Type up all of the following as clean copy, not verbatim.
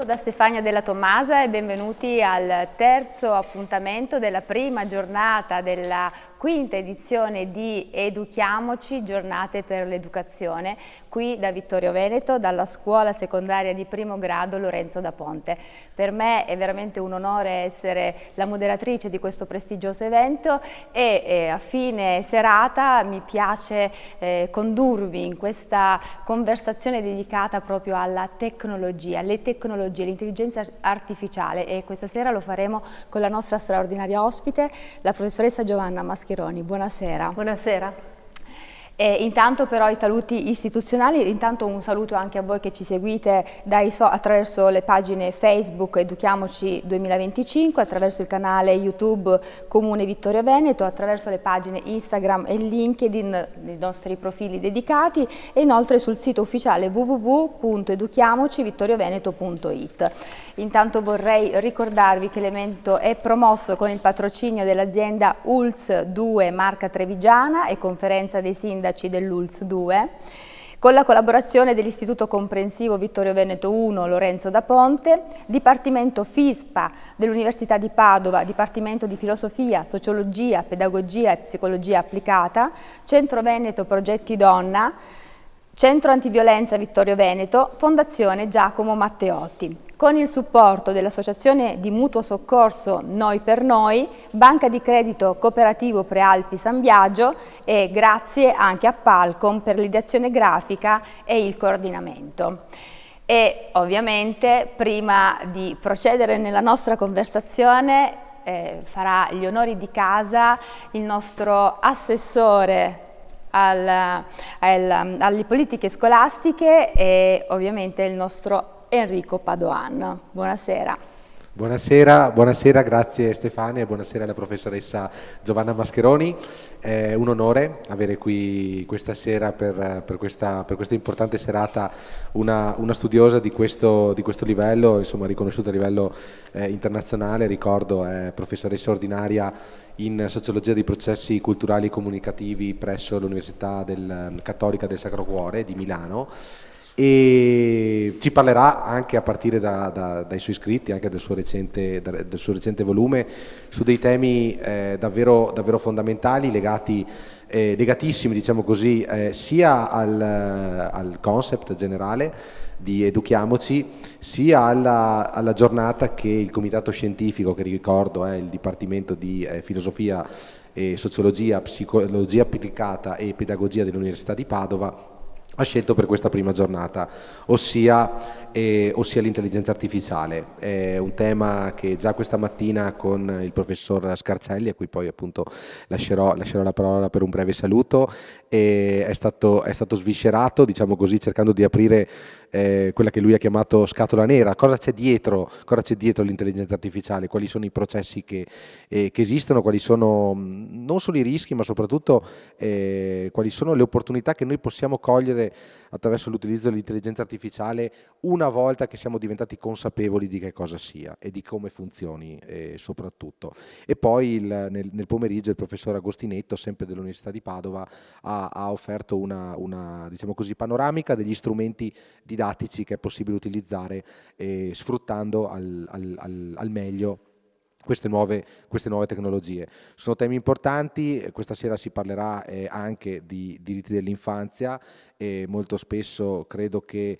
da Stefania Della Tomasa e benvenuti al terzo appuntamento della prima giornata della quinta edizione di Educhiamoci, giornate per l'educazione, qui da Vittorio Veneto, dalla scuola secondaria di primo grado Lorenzo da Ponte. Per me è veramente un onore essere la moderatrice di questo prestigioso evento e a fine serata mi piace condurvi in questa conversazione dedicata proprio alla tecnologia, l'intelligenza artificiale, e questa sera lo faremo con la nostra straordinaria ospite, la professoressa Giovanna Mascheroni. Buonasera. Buonasera. Intanto però i saluti istituzionali, intanto un saluto anche a voi che ci seguite attraverso le pagine Facebook Educhiamoci 2025, attraverso il canale YouTube Comune Vittorio Veneto, attraverso le pagine Instagram e LinkedIn dei nostri profili dedicati e inoltre sul sito ufficiale www.educhiamocivittorioveneto.it. Intanto vorrei ricordarvi che l'evento è promosso con il patrocinio dell'azienda ULS 2 Marca Trevigiana e conferenza dei sindaci dell'ULS 2, con la collaborazione dell'Istituto Comprensivo Vittorio Veneto 1 Lorenzo da Ponte, Dipartimento FISPA dell'Università di Padova, Dipartimento di Filosofia, Sociologia, Pedagogia e Psicologia Applicata, Centro Veneto Progetti Donna, Centro Antiviolenza Vittorio Veneto, Fondazione Giacomo Matteotti. Con il supporto dell'Associazione di Mutuo Soccorso Noi per Noi, Banca di Credito Cooperativo Prealpi San Biagio e grazie anche a Palcom per l'ideazione grafica e il coordinamento. E ovviamente prima di procedere nella nostra conversazione farà gli onori di casa il nostro assessore alle politiche scolastiche e ovviamente il nostro Enrico Padoan. Buonasera. Buonasera, grazie Stefania e buonasera alla professoressa Giovanna Mascheroni. È un onore avere qui questa sera per questa importante serata una studiosa di questo livello, insomma riconosciuta a livello internazionale. Ricordo è professoressa ordinaria in sociologia dei processi culturali e comunicativi presso l'Università Cattolica del Sacro Cuore di Milano. E ci parlerà anche a partire dai suoi scritti, anche del suo recente volume, su dei temi davvero fondamentali, legatissimi, diciamo così, sia al concept generale di Educhiamoci, sia alla giornata che il comitato scientifico, che ricordo è il Dipartimento di Filosofia e Sociologia, Psicologia Applicata e Pedagogia dell'Università di Padova, ha scelto per questa prima giornata, ossia l'intelligenza artificiale. È un tema che già questa mattina con il professor Scarcelli, a cui poi appunto lascerò la parola per un breve saluto, è stato sviscerato, diciamo così, cercando di aprire quella che lui ha chiamato scatola nera. Cosa c'è dietro l'intelligenza artificiale? Quali sono i processi che esistono? Quali sono non solo i rischi, ma soprattutto quali sono le opportunità che noi possiamo cogliere attraverso l'utilizzo dell'intelligenza artificiale una volta che siamo diventati consapevoli di che cosa sia e di come funzioni soprattutto. E poi nel pomeriggio il professor Agostinetto, sempre dell'Università di Padova, ha offerto una diciamo così panoramica degli strumenti didattici che è possibile utilizzare sfruttando al meglio queste nuove tecnologie. Sono temi importanti. Questa sera si parlerà anche di diritti dell'infanzia e molto spesso credo che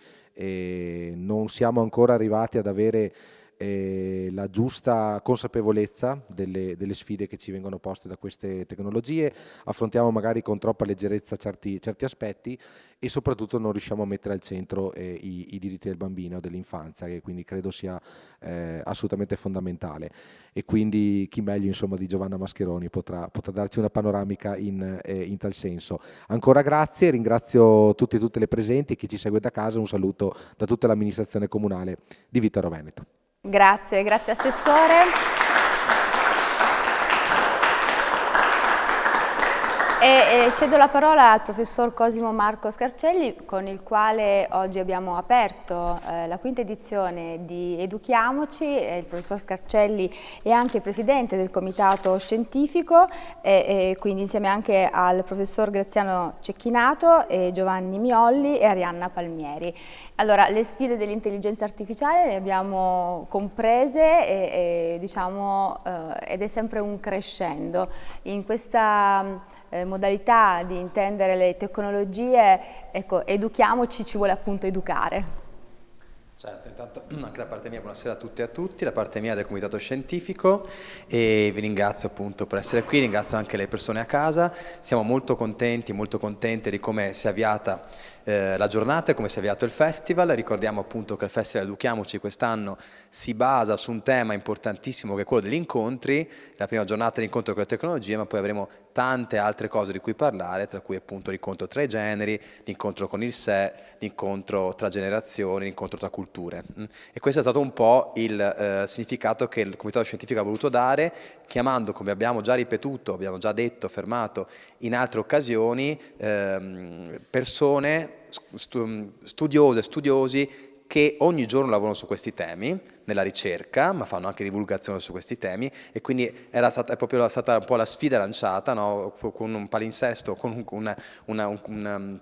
non siamo ancora arrivati ad avere la giusta consapevolezza delle sfide che ci vengono poste da queste tecnologie. Affrontiamo magari con troppa leggerezza certi aspetti e soprattutto non riusciamo a mettere al centro i diritti del bambino, dell'infanzia, che quindi credo sia assolutamente fondamentale. E quindi chi meglio insomma di Giovanna Mascheroni potrà darci una panoramica in tal senso. Ancora grazie, ringrazio tutti e tutte le presenti, chi ci segue da casa, un saluto da tutta l'amministrazione comunale di Vittorio Veneto. Grazie Assessore. E cedo la parola al professor Cosimo Marco Scarcelli, con il quale oggi abbiamo aperto la quinta edizione di Educhiamoci. Il professor Scarcelli è anche presidente del comitato scientifico e quindi insieme anche al professor Graziano Cecchinato, Giovanni Miolli e Arianna Palmieri. Allora, le sfide dell'intelligenza artificiale le abbiamo comprese diciamo, ed è sempre un crescendo. In questa modalità di intendere le tecnologie, ecco, educhiamoci, ci vuole appunto educare. Certo, intanto anche da parte mia buonasera a tutti e a tutti, da parte mia del comitato scientifico, e vi ringrazio appunto per essere qui, ringrazio anche le persone a casa. Siamo molto contenti, molto contente di come si è avviata la giornata e come si è avviato il festival. Ricordiamo appunto che il Festival Educhiamoci quest'anno si basa su un tema importantissimo che è quello degli incontri. La prima giornata è l'incontro con le tecnologie, ma poi avremo tante altre cose di cui parlare, tra cui appunto l'incontro tra i generi, l'incontro con il sé, l'incontro tra generazioni, l'incontro tra culture. E questo è stato un po' il significato che il comitato scientifico ha voluto dare, chiamando, come abbiamo già ripetuto, abbiamo già detto, affermato in altre occasioni, persone studiose, studiosi che ogni giorno lavorano su questi temi, nella ricerca, ma fanno anche divulgazione su questi temi, e quindi è proprio stata un po' la sfida lanciata, no? Con un palinsesto, con un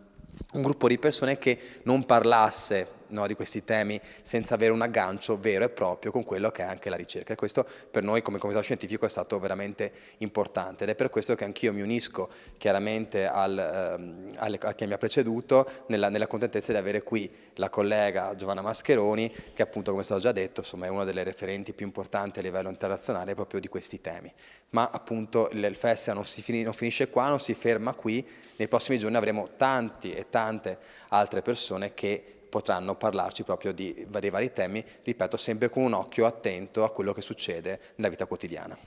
gruppo di persone che non parlasse, no, di questi temi senza avere un aggancio vero e proprio con quello che è anche la ricerca, e questo per noi come comitato scientifico è stato veramente importante, ed è per questo che anch'io mi unisco chiaramente a chi mi ha preceduto nella contentezza di avere qui la collega Giovanna Mascheroni, che appunto, come è stato già detto, insomma, è una delle referenti più importanti a livello internazionale proprio di questi temi. Ma appunto il festival non finisce qua, non si ferma qui. Nei prossimi giorni avremo tanti e tante altre persone che potranno parlarci proprio dei vari temi, ripeto, sempre con un occhio attento a quello che succede nella vita quotidiana.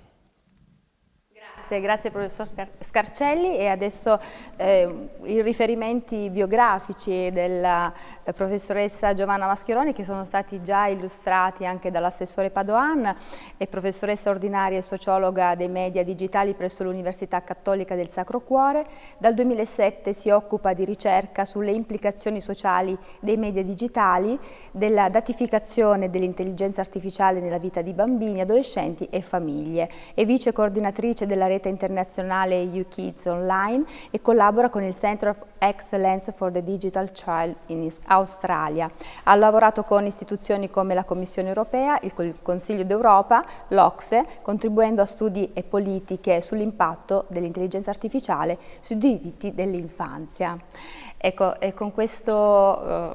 Grazie professor Scarcelli, e adesso i riferimenti biografici della professoressa Giovanna Mascheroni, che sono stati già illustrati anche dall'assessore Padoan. È professoressa ordinaria e sociologa dei media digitali presso l'Università Cattolica del Sacro Cuore. Dal 2007 si occupa di ricerca sulle implicazioni sociali dei media digitali, della datificazione dell'intelligenza artificiale nella vita di bambini, adolescenti e famiglie. È vice coordinatrice della rete internazionale YouKids Online e collabora con il Center of Excellence for the Digital Child in Australia. Ha lavorato con istituzioni come la Commissione Europea, il Consiglio d'Europa, l'OCSE, contribuendo a studi e politiche sull'impatto dell'intelligenza artificiale sui diritti dell'infanzia. Ecco, e con questa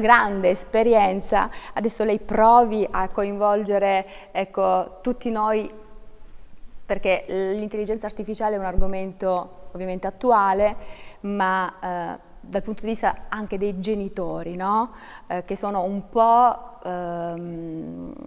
grande esperienza adesso lei provi a coinvolgere, ecco, tutti noi, perché l'intelligenza artificiale è un argomento ovviamente attuale, ma dal punto di vista anche dei genitori, no? Che sono un po'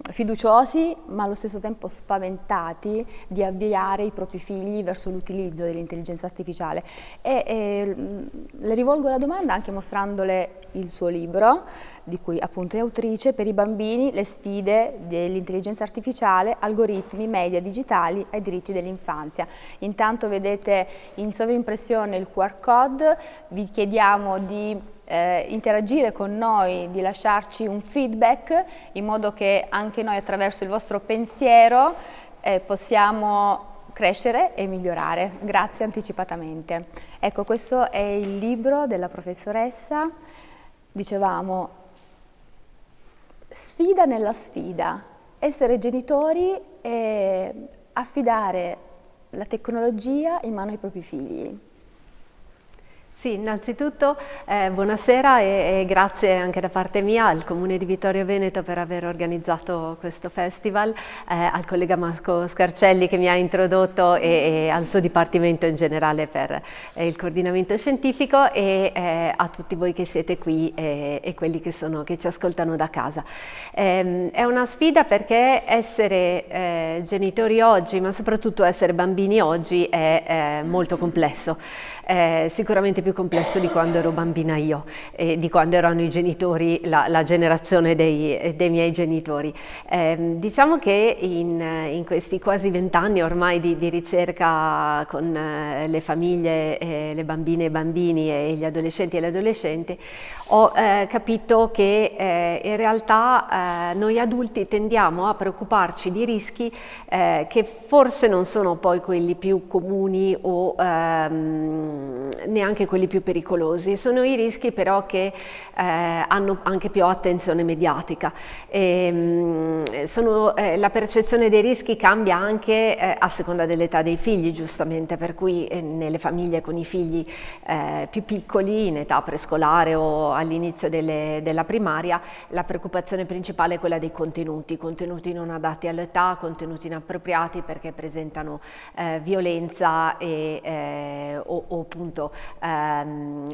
fiduciosi, ma allo stesso tempo spaventati di avviare i propri figli verso l'utilizzo dell'intelligenza artificiale. Le rivolgo la domanda anche mostrandole il suo libro, di cui appunto è autrice, Per i bambini, le sfide dell'intelligenza artificiale, algoritmi, media digitali ai diritti dell'infanzia. Intanto vedete in sovrimpressione il QR code, vi chiediamo di interagire con noi, di lasciarci un feedback, in modo che anche noi attraverso il vostro pensiero possiamo crescere e migliorare. Grazie anticipatamente. Ecco, questo è il libro della professoressa. Dicevamo, sfida nella sfida, essere genitori e affidare la tecnologia in mano ai propri figli. Sì, innanzitutto buonasera e grazie anche da parte mia al Comune di Vittorio Veneto per aver organizzato questo festival, al collega Marco Scarcelli che mi ha introdotto e al suo dipartimento in generale per il coordinamento scientifico, e a tutti voi che siete qui e quelli che ci ascoltano da casa. È una sfida perché essere genitori oggi, ma soprattutto essere bambini oggi, è molto complesso. sicuramente più complesso di quando ero bambina io e di quando erano i genitori, la generazione dei miei genitori. Diciamo che in questi quasi 20 anni ormai di ricerca con le famiglie, le bambine e i bambini e gli adolescenti e le adolescenti, ho capito che in realtà noi adulti tendiamo a preoccuparci di rischi che forse non sono poi quelli più comuni o neanche quelli più pericolosi, sono i rischi però che hanno anche più attenzione mediatica. La percezione dei rischi cambia anche a seconda dell'età dei figli, giustamente, per cui nelle famiglie con i figli più piccoli, in età prescolare o all'inizio della primaria, la preoccupazione principale è quella dei contenuti non adatti all'età, contenuti inappropriati perché presentano violenza o appunto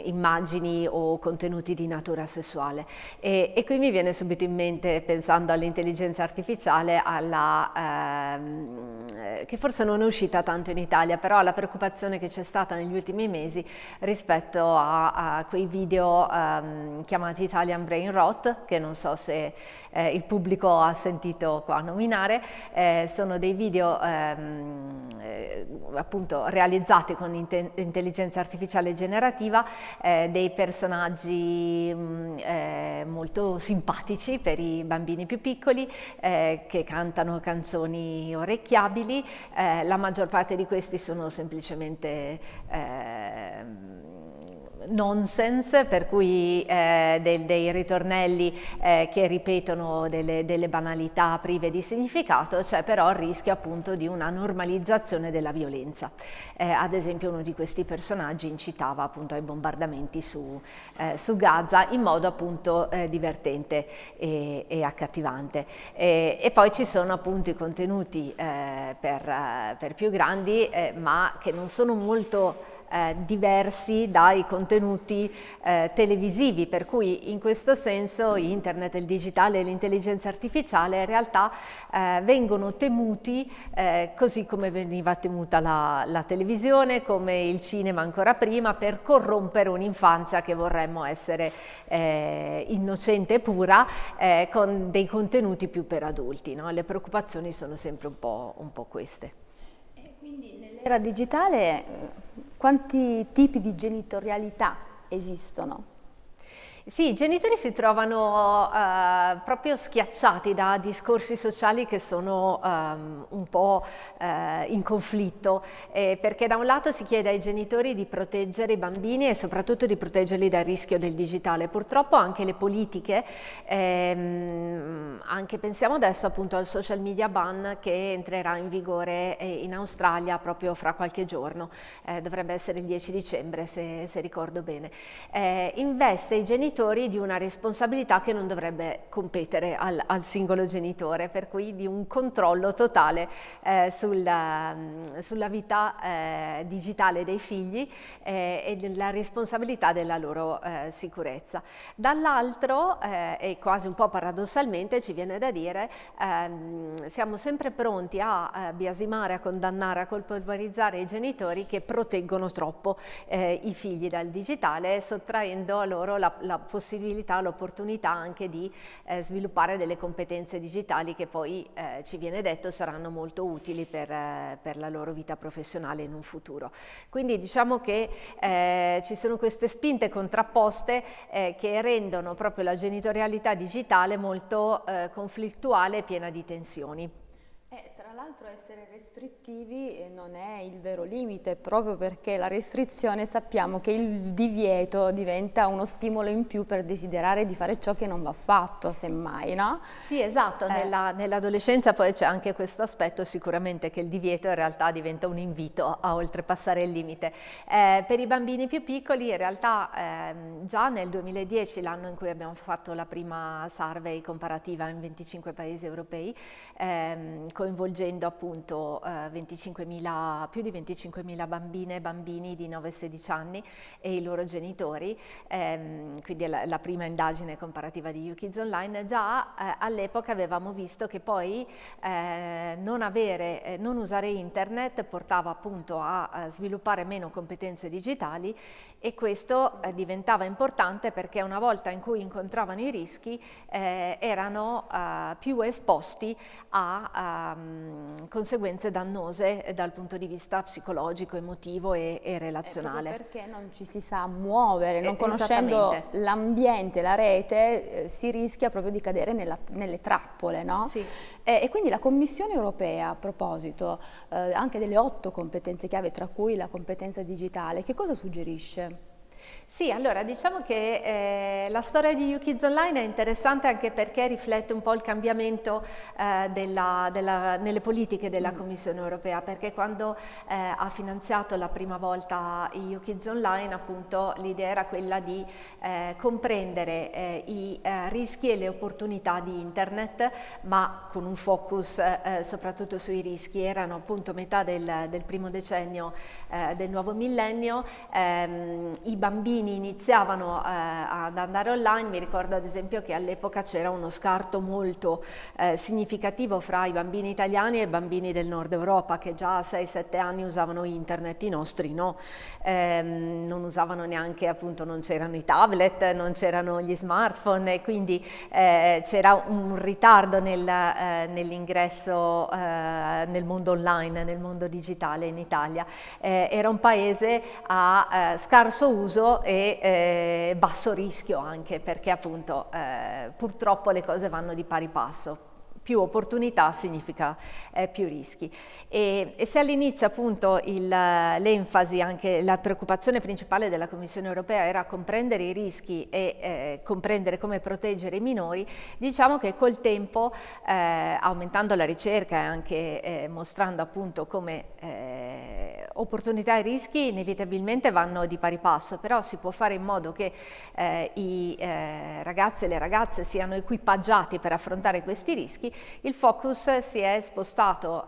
immagini o contenuti di natura sessuale. E qui mi viene subito in mente, pensando all'intelligenza artificiale, che forse non è uscita tanto in Italia, però la preoccupazione che c'è stata negli ultimi mesi rispetto a quei video chiamati Italian Brain Rot, che non so se il pubblico ha sentito qua nominare. Sono dei video appunto realizzati con intelligenza artificiale generativa, dei personaggi molto simpatici per i bambini più piccoli, che cantano canzoni orecchiabili. La maggior parte di questi sono semplicemente nonsense, per cui dei ritornelli che ripetono delle banalità prive di significato. C'è però il rischio appunto di una normalizzazione della violenza. Ad esempio uno di questi personaggi incitava appunto ai bombardamenti su Gaza in modo appunto divertente e accattivante. E poi ci sono appunto i contenuti per più grandi, ma che non sono molto diversi dai contenuti televisivi, per cui in questo senso internet, il digitale e l'intelligenza artificiale in realtà vengono temuti così come veniva temuta la televisione, come il cinema ancora prima, per corrompere un'infanzia che vorremmo essere innocente e pura, con dei contenuti più per adulti, no? Le preoccupazioni sono sempre un po' queste. E quindi nell'era digitale quanti tipi di genitorialità esistono? Sì, i genitori si trovano proprio schiacciati da discorsi sociali che sono un po' in conflitto, perché da un lato si chiede ai genitori di proteggere i bambini e soprattutto di proteggerli dal rischio del digitale. Purtroppo anche le politiche, anche pensiamo adesso appunto al social media ban che entrerà in vigore in Australia proprio fra qualche giorno, dovrebbe essere il 10 dicembre se ricordo bene, investe i genitori di una responsabilità che non dovrebbe competere al singolo genitore, per cui di un controllo totale sulla vita digitale dei figli e della responsabilità della loro sicurezza. Dall'altro, e quasi un po' paradossalmente, ci viene da dire, siamo sempre pronti a biasimare, a condannare, a colpevolizzare i genitori che proteggono troppo i figli dal digitale, sottraendo a loro la possibilità, l'opportunità anche di sviluppare delle competenze digitali che poi ci viene detto saranno molto utili per la loro vita professionale in un futuro. Quindi diciamo che ci sono queste spinte contrapposte che rendono proprio la genitorialità digitale molto conflittuale e piena di tensioni. Tra l'altro essere restrittivi non è il vero limite, proprio perché la restrizione sappiamo che il divieto diventa uno stimolo in più per desiderare di fare ciò che non va fatto, semmai, no? Sì, esatto, nell'adolescenza poi c'è anche questo aspetto sicuramente, che il divieto in realtà diventa un invito a oltrepassare il limite. Per i bambini più piccoli in realtà già nel 2010, l'anno in cui abbiamo fatto la prima survey comparativa in 25 paesi europei, coinvolgendo appunto più di 25.000 bambine e bambini di 9-16 anni e i loro genitori, quindi è la prima indagine comparativa di YouKids Online. Già all'epoca avevamo visto che poi non usare internet portava appunto a sviluppare meno competenze digitali, e questo diventava importante perché una volta in cui incontravano i rischi erano più esposti a conseguenze dannose dal punto di vista psicologico, emotivo e relazionale. Perché non ci si sa muovere, non conoscendo l'ambiente, la rete, si rischia proprio di cadere nelle trappole, no? Sì. E quindi la Commissione europea, a proposito anche delle 8 competenze chiave, tra cui la competenza digitale, che cosa suggerisce? Sì, allora diciamo che la storia di YouKids Online è interessante anche perché riflette un po' il cambiamento nelle politiche della Commissione europea, perché quando ha finanziato la prima volta YouKids Online, appunto l'idea era quella di comprendere i rischi e le opportunità di internet, ma con un focus soprattutto sui rischi. Erano appunto metà del primo decennio del nuovo millennio, i bambini iniziavano ad andare online. Mi ricordo ad esempio che all'epoca c'era uno scarto molto significativo fra i bambini italiani e i bambini del nord Europa, che già a 6-7 anni usavano internet, i nostri no, non usavano neanche, appunto non c'erano i tablet, non c'erano gli smartphone, e quindi c'era un ritardo nell'ingresso nel mondo online, nel mondo digitale in Italia. Era un paese a scarso uso e basso rischio, anche perché appunto purtroppo le cose vanno di pari passo. Più opportunità significa più rischi, e se all'inizio appunto l'enfasi, anche la preoccupazione principale della Commissione europea era comprendere i rischi e comprendere come proteggere i minori, diciamo che col tempo, aumentando la ricerca e anche mostrando appunto come opportunità e rischi inevitabilmente vanno di pari passo, però si può fare in modo che i ragazzi e le ragazze siano equipaggiati per affrontare questi rischi. Il focus si è spostato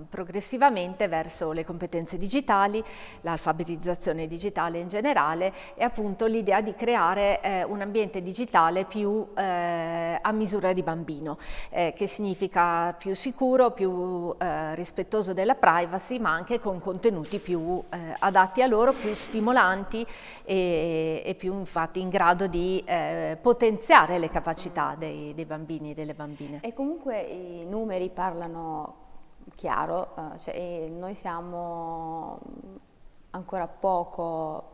progressivamente verso le competenze digitali, l'alfabetizzazione digitale in generale, e appunto l'idea di creare un ambiente digitale più a misura di bambino, che significa più sicuro, più rispettoso della privacy, ma anche con contenuti più adatti a loro, più stimolanti e più infatti in grado di potenziare le capacità dei bambini e delle bambine. E comunque i numeri parlano chiaro, cioè, noi siamo ancora poco,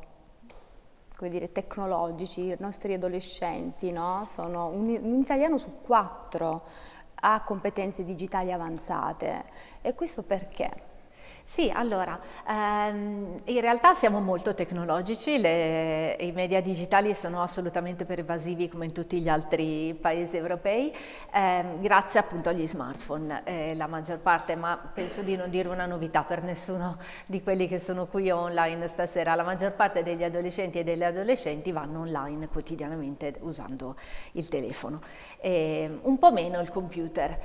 come dire, tecnologici, i nostri adolescenti, no? Sono un italiano su 4 ha competenze digitali avanzate, e questo perché? Sì, allora, in realtà siamo molto tecnologici, i media digitali sono assolutamente pervasivi come in tutti gli altri paesi europei, grazie appunto agli smartphone, la maggior parte, ma penso di non dire una novità per nessuno di quelli che sono qui online stasera, la maggior parte degli adolescenti e delle adolescenti vanno online quotidianamente usando il telefono, un po' meno il computer,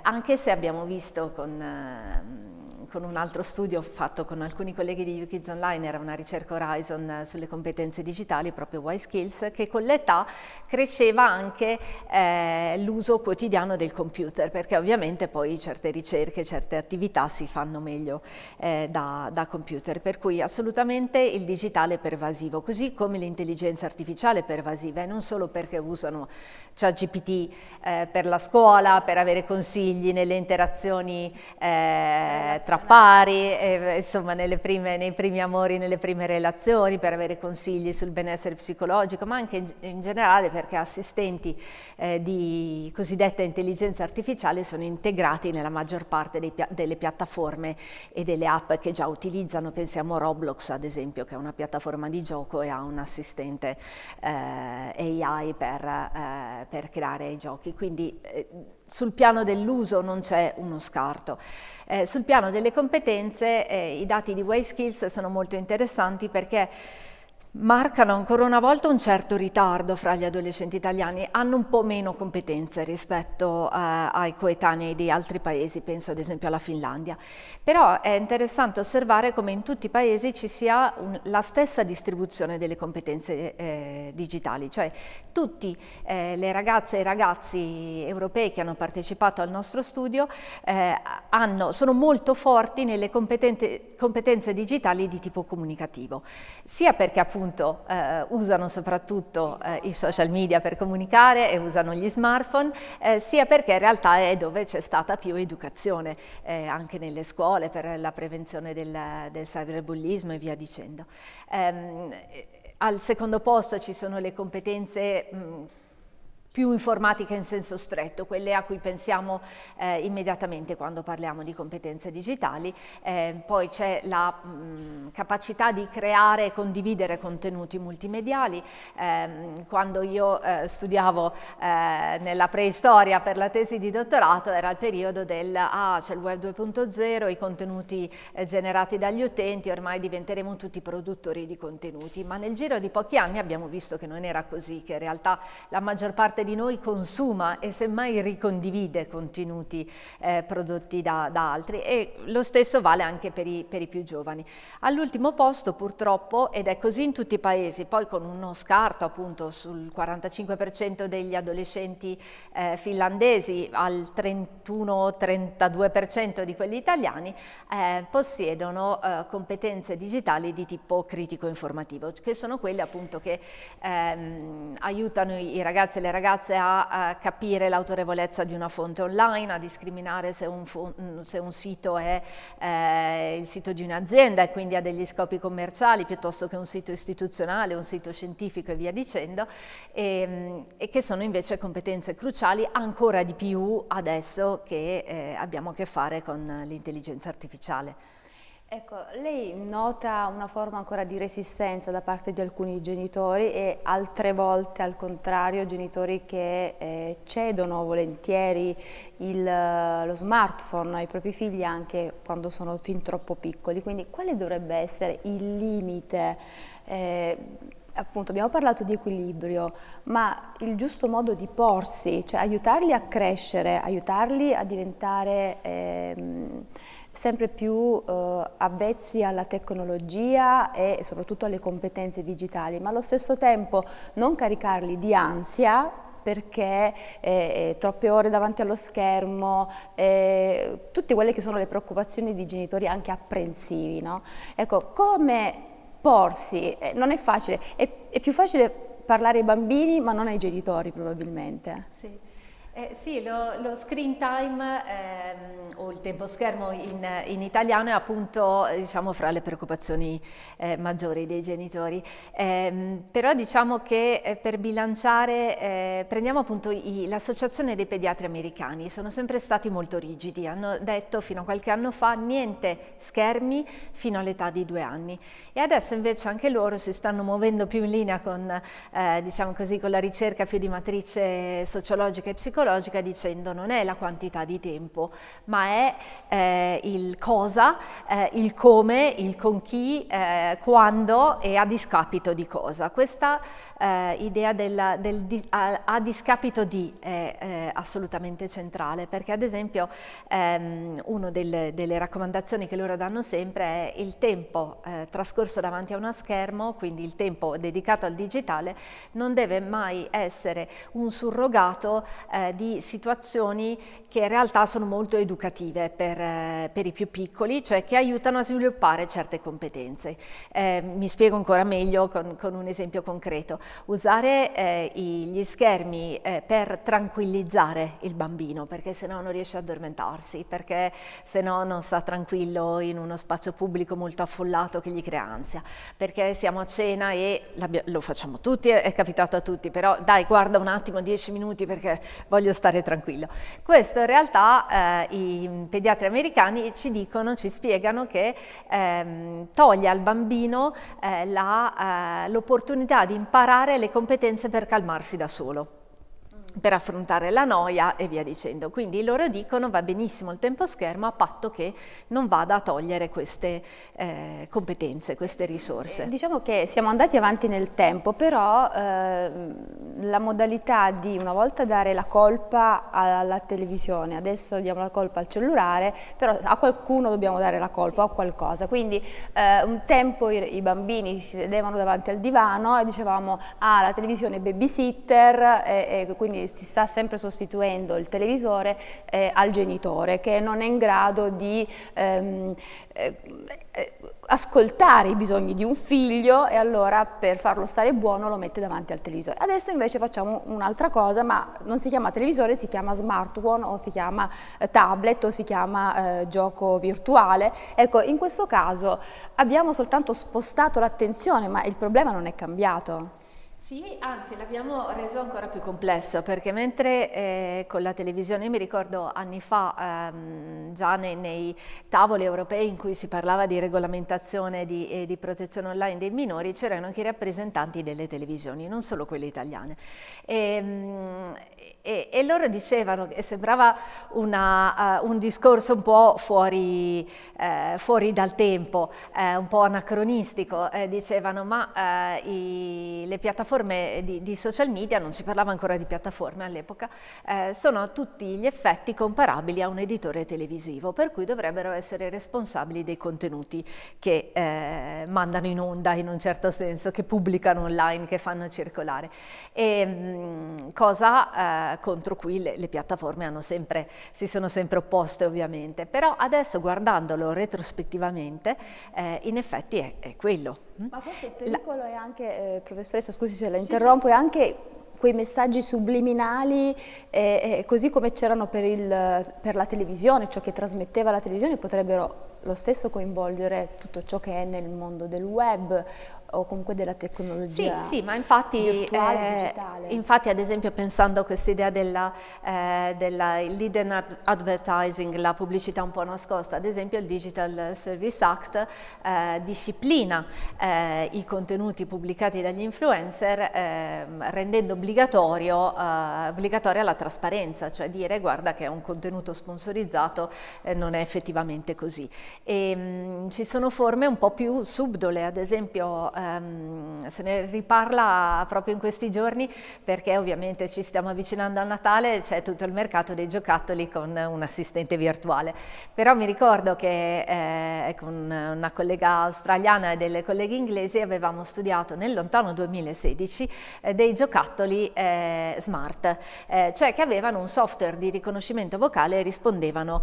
anche se abbiamo visto con un altro studio fatto con alcuni colleghi di YouKids Online, era una ricerca Horizon sulle competenze digitali, proprio Y-Skills, che con l'età cresceva anche l'uso quotidiano del computer, perché ovviamente poi certe ricerche, certe attività si fanno meglio da computer, per cui assolutamente il digitale è pervasivo, così come l'intelligenza artificiale è pervasiva, e non solo perché usano ChatGPT per la scuola, per avere consigli nelle interazioni tra pari, insomma nei primi amori, nelle prime relazioni, per avere consigli sul benessere psicologico, ma anche in generale perché assistenti di cosiddetta intelligenza artificiale sono integrati nella maggior parte delle piattaforme e delle app che già utilizzano. Pensiamo a Roblox ad esempio, che è una piattaforma di gioco e ha un assistente AI per creare i giochi, quindi sul piano dell'uso non c'è uno scarto. Sul piano delle competenze i dati di Y-Skills sono molto interessanti perché marcano ancora una volta un certo ritardo fra gli adolescenti italiani, hanno un po' meno competenze rispetto ai coetanei di altri paesi, penso ad esempio alla Finlandia. Però è interessante osservare come in tutti i paesi ci sia la stessa distribuzione delle competenze digitali, cioè tutti le ragazze e i ragazzi europei che hanno partecipato al nostro studio sono molto forti nelle competenze digitali di tipo comunicativo, sia perché appunto usano soprattutto i social media per comunicare e usano gli smartphone, sia perché in realtà è dove c'è stata più educazione anche nelle scuole per la prevenzione del cyberbullismo e via dicendo. Al secondo posto ci sono le competenze più informatiche in senso stretto, quelle a cui pensiamo immediatamente quando parliamo di competenze digitali. Poi c'è la capacità di creare e condividere contenuti multimediali. Quando io studiavo nella preistoria per la tesi di dottorato era il periodo c'è il web 2.0, i contenuti generati dagli utenti, ormai diventeremo tutti produttori di contenuti, ma nel giro di pochi anni abbiamo visto che non era così, che in realtà la maggior parte di noi consuma e semmai ricondivide contenuti prodotti da altri, e lo stesso vale anche per i più giovani. All'ultimo posto purtroppo, ed è così in tutti i paesi, poi con uno scarto appunto sul 45% degli adolescenti finlandesi al 31-32% di quelli italiani, possiedono competenze digitali di tipo critico informativo, che sono quelle appunto che aiutano i ragazzi e le ragazze a capire l'autorevolezza di una fonte online, a discriminare se un sito è il sito di un'azienda e quindi ha degli scopi commerciali piuttosto che un sito istituzionale, un sito scientifico e via dicendo, e che sono invece competenze cruciali ancora di più adesso che abbiamo a che fare con l'intelligenza artificiale. Ecco, lei nota una forma ancora di resistenza da parte di alcuni genitori e altre volte, al contrario, genitori che cedono volentieri lo smartphone ai propri figli anche quando sono fin troppo piccoli. Quindi quale dovrebbe essere il limite? Appunto abbiamo parlato di equilibrio, ma il giusto modo di porsi, cioè aiutarli a crescere, aiutarli a diventare sempre più avvezzi alla tecnologia e soprattutto alle competenze digitali, ma allo stesso tempo non caricarli di ansia perché troppe ore davanti allo schermo, tutte quelle che sono le preoccupazioni di genitori anche apprensivi, no? Ecco, come porsi? Non è facile, è più facile parlare ai bambini ma non ai genitori probabilmente. Sì. Sì, lo screen time o il tempo schermo in italiano è appunto, diciamo, fra le preoccupazioni maggiori dei genitori, però diciamo che per bilanciare prendiamo appunto l'associazione dei pediatri americani, sono sempre stati molto rigidi, hanno detto fino a qualche anno fa niente schermi fino all'età di 2 anni, e adesso invece anche loro si stanno muovendo più in linea con, diciamo così, con la ricerca più di matrice sociologica e psicologica, dicendo non è la quantità di tempo, ma è il cosa, il come, il con chi, quando e a discapito di cosa. Questa idea a discapito di è assolutamente centrale, perché ad esempio una delle raccomandazioni che loro danno sempre è il tempo trascorso davanti a uno schermo, quindi il tempo dedicato al digitale, non deve mai essere un surrogato di situazioni che in realtà sono molto educative per i più piccoli, cioè che aiutano a sviluppare certe competenze. Mi spiego ancora meglio con un esempio concreto. Usare gli schermi per tranquillizzare il bambino, perché se no non riesce ad addormentarsi, perché se no non sta tranquillo in uno spazio pubblico molto affollato che gli crea ansia, perché siamo a cena e lo facciamo tutti, è capitato a tutti, però dai, guarda un attimo 10 minuti perché voglio stare tranquillo. Questo in realtà i pediatri americani ci spiegano che toglie al bambino l'opportunità di imparare le competenze per calmarsi da solo. per affrontare la noia e via dicendo. Quindi loro dicono va benissimo il tempo schermo a patto che non vada a togliere queste competenze, queste risorse. Diciamo che siamo andati avanti nel tempo, però la modalità di una volta dare la colpa alla televisione, adesso diamo la colpa al cellulare, però a qualcuno dobbiamo dare la colpa o a qualcosa. Quindi un tempo i bambini si sedevano davanti al divano e dicevamo la televisione è babysitter e quindi si sta sempre sostituendo il televisore al genitore che non è in grado di ascoltare i bisogni di un figlio e allora per farlo stare buono lo mette davanti al televisore. Adesso invece facciamo un'altra cosa, ma non si chiama televisore, si chiama smartphone o si chiama tablet o si chiama gioco virtuale. Ecco, in questo caso abbiamo soltanto spostato l'attenzione, ma il problema non è cambiato. Sì, anzi l'abbiamo reso ancora più complesso, perché mentre con la televisione, mi ricordo anni fa, già nei tavoli europei in cui si parlava di regolamentazione e di protezione online dei minori, c'erano anche i rappresentanti delle televisioni, non solo quelle italiane. E loro dicevano che sembrava un discorso un po' fuori dal tempo, un po' anacronistico. Dicevano ma le piattaforme di social media, non si parlava ancora di piattaforme all'epoca, sono a tutti gli effetti comparabili a un editore televisivo, per cui dovrebbero essere responsabili dei contenuti che mandano in onda in un certo senso, che pubblicano online, che fanno circolare. Cosa contro cui le piattaforme si sono sempre opposte ovviamente, però adesso guardandolo retrospettivamente in effetti è quello. Ma forse il pericolo è anche, professoressa scusi se la interrompo, è anche quei messaggi subliminali, così come c'erano per la televisione, ciò che trasmetteva la televisione, potrebbero lo stesso coinvolgere tutto ciò che è nel mondo del web o comunque della tecnologia. Sì, ma infatti, virtuale, digitale. Infatti ad esempio pensando a quest'idea della hidden advertising, la pubblicità un po' nascosta, ad esempio il Digital Service Act disciplina i contenuti pubblicati dagli influencer rendendo obbligatoria la trasparenza, cioè dire guarda che è un contenuto sponsorizzato, non è effettivamente così. Ci sono forme un po' più subdole, ad esempio se ne riparla proprio in questi giorni perché ovviamente ci stiamo avvicinando a Natale, c'è tutto il mercato dei giocattoli con un assistente virtuale, però mi ricordo che con una collega australiana e delle colleghe inglesi avevamo studiato nel lontano 2016 dei giocattoli smart, cioè che avevano un software di riconoscimento vocale e rispondevano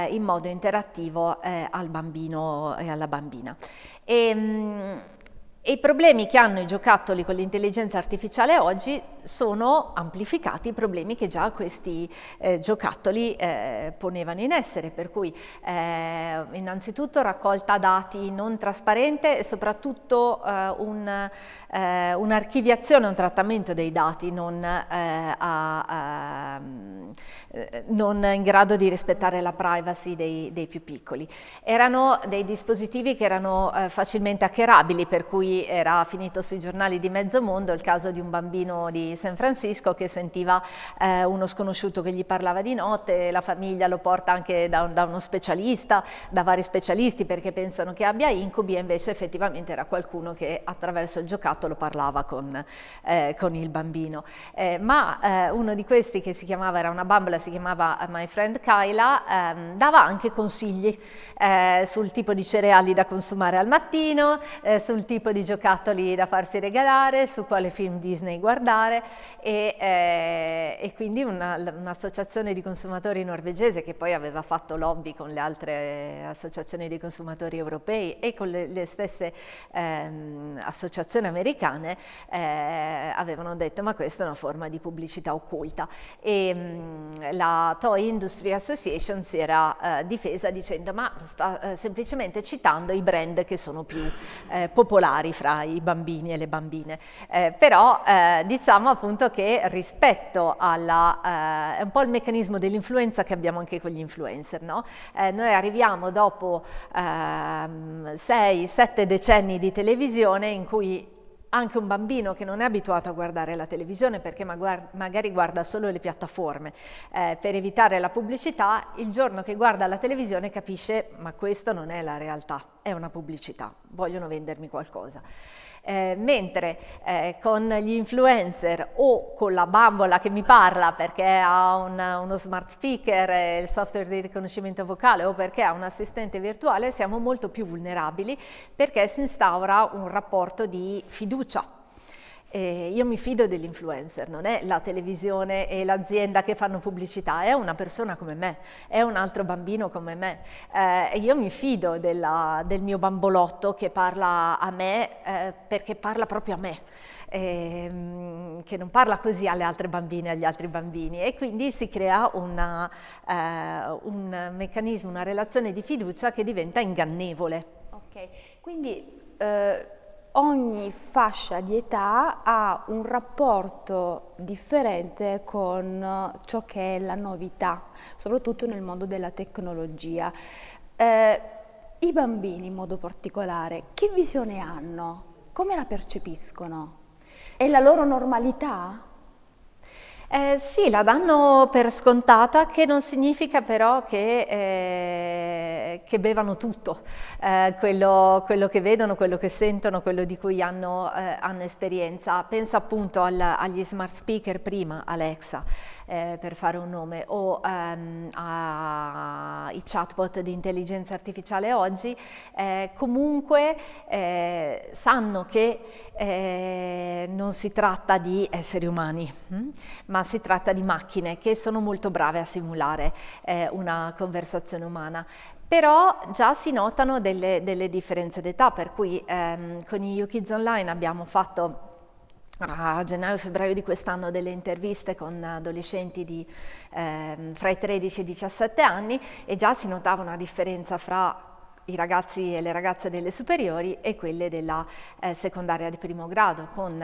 in modo interattivo al bambino e alla bambina. E i problemi che hanno i giocattoli con l'intelligenza artificiale oggi sono amplificati i problemi che già questi giocattoli ponevano in essere, per cui innanzitutto raccolta dati non trasparente e soprattutto un'archiviazione, un trattamento dei dati non in grado di rispettare la privacy dei più piccoli. Erano dei dispositivi che erano facilmente hackerabili, per cui era finito sui giornali di mezzo mondo il caso di un bambino di San Francisco che sentiva uno sconosciuto che gli parlava di notte, la famiglia lo porta anche da uno specialista, da vari specialisti perché pensano che abbia incubi, e invece effettivamente era qualcuno che attraverso il giocattolo parlava con il bambino. Ma uno di questi che era una bambola, si chiamava My Friend Kyla, dava anche consigli sul tipo di cereali da consumare al mattino, sul tipo di giocattoli da farsi regalare, su quale film Disney guardare e quindi un'associazione di consumatori norvegese che poi aveva fatto lobby con le altre associazioni di consumatori europei e con le stesse associazioni americane avevano detto ma questa è una forma di pubblicità occulta, e la Toy Industry Association si era difesa dicendo ma sta semplicemente citando i brand che sono più popolari fra i bambini e le bambine, però diciamo appunto che rispetto è un po' il meccanismo dell'influenza che abbiamo anche con gli influencer, no? Noi arriviamo dopo 6-7 decenni di televisione in cui anche un bambino che non è abituato a guardare la televisione perché magari guarda solo le piattaforme per evitare la pubblicità, il giorno che guarda la televisione capisce ma questo non è la realtà, è una pubblicità, vogliono vendermi qualcosa. Mentre con gli influencer o con la bambola che mi parla perché ha uno smart speaker, il software di riconoscimento vocale o perché ha un assistente virtuale, siamo molto più vulnerabili perché si instaura un rapporto di fiducia. Io mi fido dell'influencer, non è la televisione e l'azienda che fanno pubblicità, è una persona come me, è un altro bambino come me. Io mi fido del mio bambolotto che parla a me perché parla proprio a me. Che non parla così alle altre bambine, agli altri bambini, e quindi si crea un meccanismo, una relazione di fiducia che diventa ingannevole. Ok, quindi ogni fascia di età ha un rapporto differente con ciò che è la novità, soprattutto nel mondo della tecnologia. I bambini in modo particolare, che visione hanno? Come la percepiscono? È la loro normalità? Sì, la danno per scontata, che non significa però che bevano tutto, quello che vedono, quello che sentono, quello di cui hanno esperienza. Penso appunto agli smart speaker prima, Alexa, per fare un nome, o ai chatbot di intelligenza artificiale oggi, comunque sanno che non si tratta di esseri umani, ma si tratta di macchine che sono molto brave a simulare una conversazione umana. Però già si notano delle differenze d'età, per cui con i YouKids Online abbiamo fatto a gennaio-febbraio di quest'anno delle interviste con adolescenti fra i 13 e i 17 anni, e già si notava una differenza fra i ragazzi e le ragazze delle superiori e quelle della secondaria di primo grado, con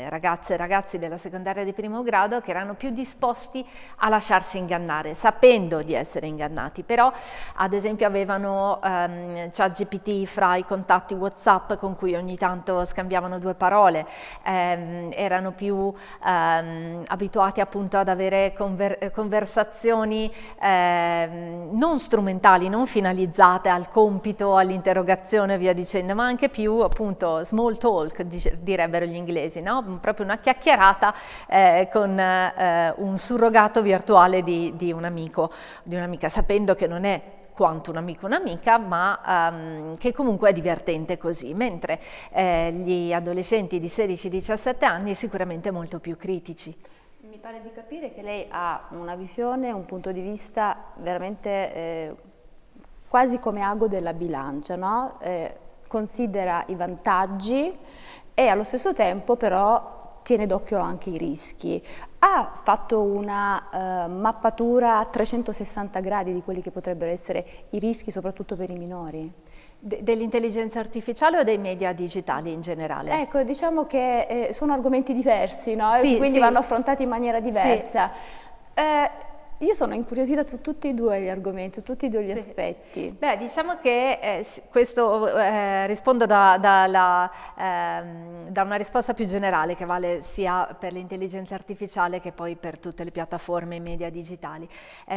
ragazze e ragazzi della secondaria di primo grado che erano più disposti a lasciarsi ingannare, sapendo di essere ingannati, però ad esempio avevano ChatGPT fra i contatti WhatsApp con cui ogni tanto scambiavano due parole, erano più abituati appunto ad avere conversazioni non strumentali, non finalizzate al compito, all'interrogazione e via dicendo, ma anche più appunto small talk, direbbero gli inglesi, no? Proprio una chiacchierata con un surrogato virtuale di un amico, di un'amica, sapendo che non è quanto un amico o un'amica, ma che comunque è divertente così, mentre gli adolescenti di 16-17 anni sicuramente molto più critici. Mi pare di capire che lei ha una visione, un punto di vista veramente quasi come ago della bilancia, no? Considera i vantaggi e allo stesso tempo però tiene d'occhio anche i rischi. Ha fatto una mappatura a 360 gradi di quelli che potrebbero essere i rischi, soprattutto per i minori? Dell'intelligenza artificiale o dei media digitali in generale? Ecco, diciamo che sono argomenti diversi, no? Sì, quindi sì. vanno affrontati in maniera diversa. Sì. Io sono incuriosita su tutti e due gli argomenti, su tutti e due gli Sì. aspetti. Beh, diciamo che questo rispondo da una risposta più generale che vale sia per l'intelligenza artificiale che poi per tutte le piattaforme e media digitali.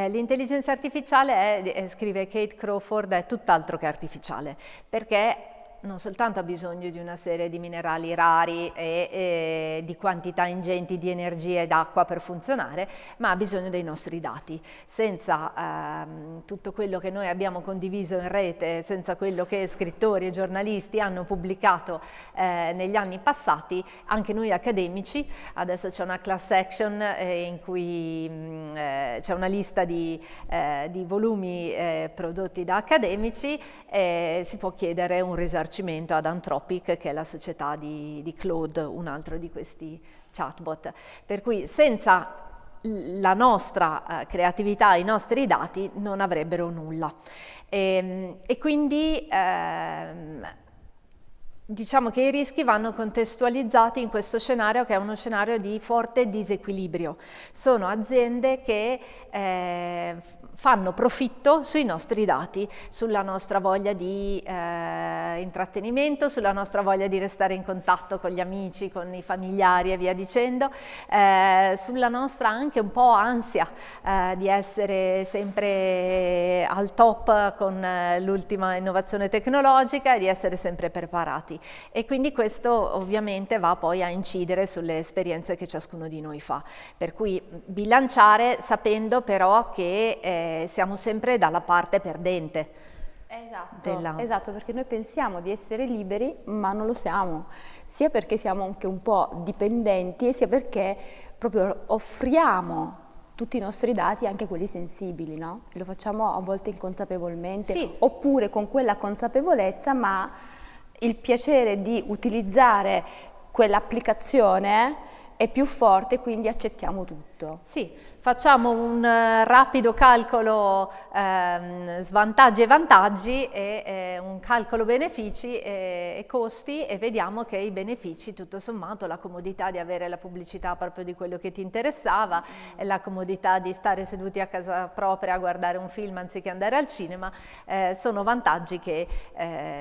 L'intelligenza artificiale scrive Kate Crawford, è tutt'altro che artificiale, perché non soltanto ha bisogno di una serie di minerali rari e di quantità ingenti di energia ed acqua per funzionare, ma ha bisogno dei nostri dati. Senza tutto quello che noi abbiamo condiviso in rete, senza quello che scrittori e giornalisti hanno pubblicato negli anni passati, anche noi accademici, adesso c'è una class action in cui c'è una lista di volumi prodotti da accademici, si può chiedere un risarcimento ad Anthropic, che è la società di Claude, un altro di questi chatbot. Per cui senza la nostra creatività, i nostri dati non avrebbero nulla. E quindi diciamo che i rischi vanno contestualizzati in questo scenario, che è uno scenario di forte disequilibrio. Sono aziende che fanno profitto sui nostri dati, sulla nostra voglia di intrattenimento, sulla nostra voglia di restare in contatto con gli amici, con i familiari e via dicendo, sulla nostra anche un po' ansia di essere sempre al top con l'ultima innovazione tecnologica e di essere sempre preparati. E quindi questo ovviamente va poi a incidere sulle esperienze che ciascuno di noi fa. Per cui bilanciare sapendo però che siamo sempre dalla parte perdente. Esatto, perché noi pensiamo di essere liberi, ma non lo siamo, sia perché siamo anche un po' dipendenti e sia perché proprio offriamo tutti i nostri dati, anche quelli sensibili, no? Lo facciamo a volte inconsapevolmente, sì, oppure con quella consapevolezza, ma il piacere di utilizzare quell'applicazione è più forte, quindi accettiamo tutto. Sì, facciamo un rapido calcolo svantaggi e vantaggi e un calcolo benefici e costi e vediamo che i benefici, tutto sommato, la comodità di avere la pubblicità proprio di quello che ti interessava, la comodità di stare seduti a casa propria a guardare un film anziché andare al cinema, sono vantaggi che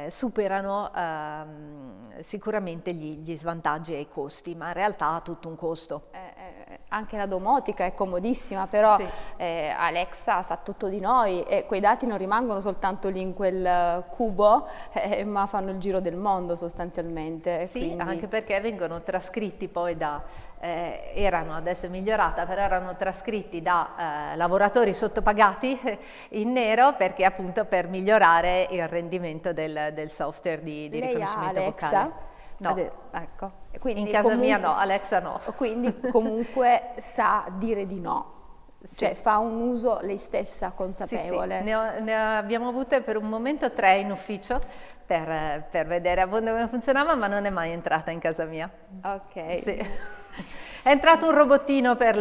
superano sicuramente gli svantaggi e i costi, ma in realtà ha tutto un costo. Anche la domotica è comodissima, però sì, Alexa sa tutto di noi e quei dati non rimangono soltanto lì in quel cubo, ma fanno il giro del mondo sostanzialmente. Sì, quindi... anche perché vengono trascritti poi da, adesso è migliorata, però erano trascritti da lavoratori sottopagati in nero perché appunto per migliorare il rendimento del software di riconoscimento Alexa? vocale. No, ecco. Quindi in casa mia no, Alexa no. Quindi comunque sa dire di no, sì, cioè fa un uso lei stessa consapevole. Sì, sì. Ne abbiamo avute per un momento 3 in ufficio per vedere come funzionava, ma non è mai entrata in casa mia. Ok. Sì. È entrato un robottino per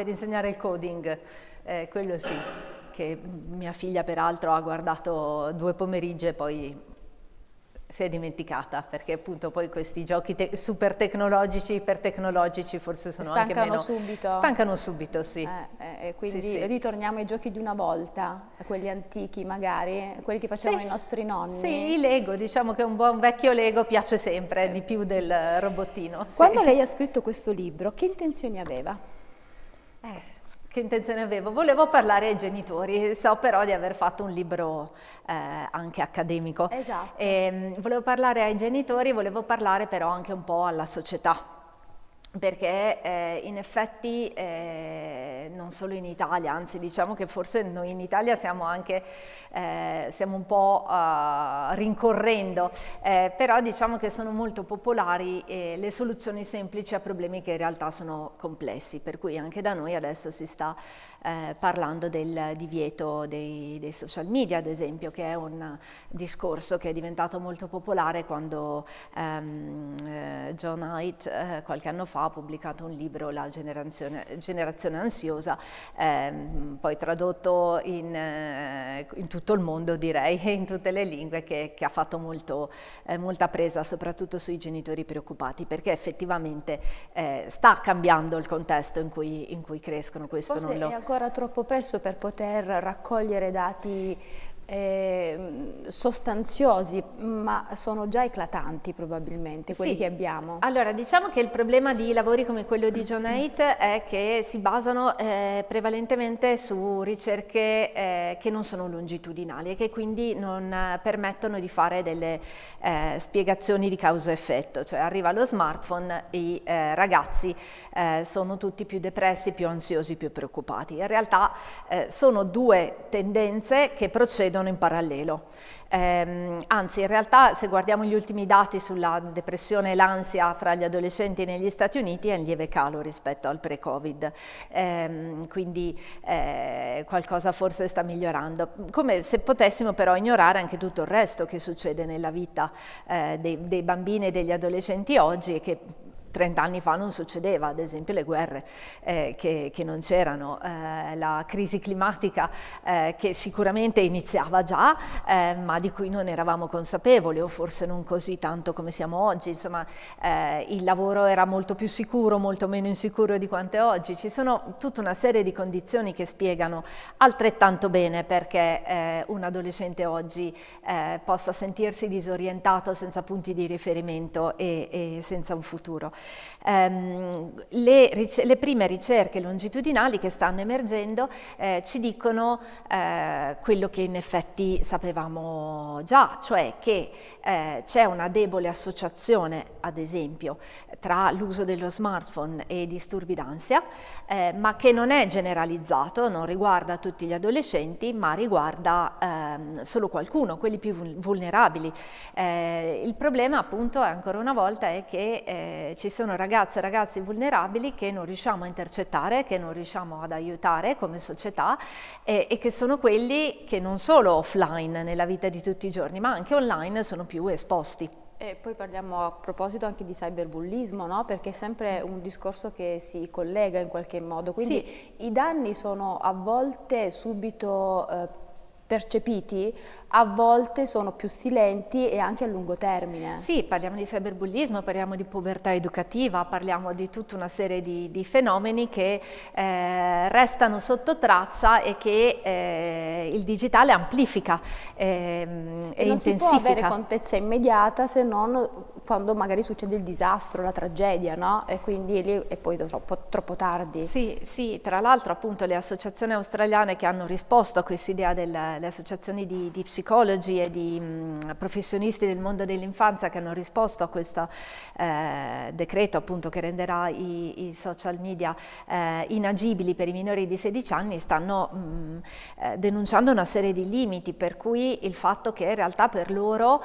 insegnare il coding, quello sì, che mia figlia peraltro ha guardato 2 pomeriggi e poi si è dimenticata, perché appunto poi questi giochi super tecnologici, ipertecnologici forse sono anche meno... Stancano subito, sì. Quindi sì, sì, ritorniamo ai giochi di una volta, a quelli antichi magari, quelli che facevano sì, i nostri nonni. Sì, i Lego, diciamo che un buon vecchio Lego piace sempre di più del robottino. Quando sì. lei ha scritto questo libro, che intenzioni aveva? Che intenzione avevo? Volevo parlare ai genitori, so però di aver fatto un libro anche accademico. Esatto. Volevo parlare ai genitori, volevo parlare però anche un po' alla società. Perché in effetti non solo in Italia, anzi diciamo che forse noi in Italia siamo anche stiamo un po' rincorrendo, però diciamo che sono molto popolari le soluzioni semplici a problemi che in realtà sono complessi, per cui anche da noi adesso si sta parlando del divieto dei social media, ad esempio, che è un discorso che è diventato molto popolare quando John Haidt qualche anno fa ha pubblicato un libro, La generazione ansiosa, poi tradotto in tutto il mondo, direi, in tutte le lingue, che ha fatto molta presa, soprattutto sui genitori preoccupati, perché effettivamente sta cambiando il contesto in cui crescono. Questo Forse non lo... è ancora troppo presto per poter raccogliere dati sostanziosi, ma sono già eclatanti probabilmente quelli Sì. che abbiamo. Allora, diciamo che il problema di lavori come quello di John Haidt è che si basano prevalentemente su ricerche che non sono longitudinali e che quindi non permettono di fare delle spiegazioni di causa-effetto, cioè arriva lo smartphone, i ragazzi sono tutti più depressi, più ansiosi, più preoccupati. In realtà sono 2 tendenze che procedono in parallelo. Anzi, in realtà, se guardiamo gli ultimi dati sulla depressione e l'ansia fra gli adolescenti negli Stati Uniti, è in lieve calo rispetto al pre-Covid, quindi qualcosa forse sta migliorando. Come se potessimo però ignorare anche tutto il resto che succede nella vita dei bambini e degli adolescenti oggi e che 30 anni fa non succedeva, ad esempio le guerre che non c'erano, la crisi climatica che sicuramente iniziava già, ma di cui non eravamo consapevoli, o forse non così tanto come siamo oggi. Insomma, il lavoro era molto più sicuro, molto meno insicuro di quanto è oggi. Ci sono tutta una serie di condizioni che spiegano altrettanto bene perché un adolescente oggi possa sentirsi disorientato, senza punti di riferimento e senza un futuro. Le prime ricerche longitudinali che stanno emergendo ci dicono quello che in effetti sapevamo già, cioè che c'è una debole associazione, ad esempio, tra l'uso dello smartphone e i disturbi d'ansia, ma che non è generalizzato, non riguarda tutti gli adolescenti, ma riguarda solo qualcuno, quelli più vulnerabili. Il problema, appunto, ancora una volta, è che ci sono ragazze e ragazzi vulnerabili che non riusciamo a intercettare, che non riusciamo ad aiutare come società, e che sono quelli che non solo offline nella vita di tutti i giorni, ma anche online sono più esposti. E poi parliamo a proposito anche di cyberbullismo, no? Perché è sempre un discorso che si collega in qualche modo, quindi sì, i danni sono a volte subito percepiti, a volte sono più silenti e anche a lungo termine. Sì, parliamo di cyberbullismo, parliamo di povertà educativa, parliamo di tutta una serie di fenomeni che restano sotto traccia e che il digitale amplifica e non intensifica. Si può avere contezza immediata se non quando magari succede il disastro, la tragedia, no? E quindi lì è poi troppo tardi. Sì, sì, tra l'altro appunto le associazioni australiane che hanno risposto a quest'idea le associazioni di psicologi e di professionisti del mondo dell'infanzia che hanno risposto a questo decreto, appunto, che renderà i social media inagibili per i minori di 16 anni, stanno denunciando una serie di limiti, per cui il fatto che in realtà per loro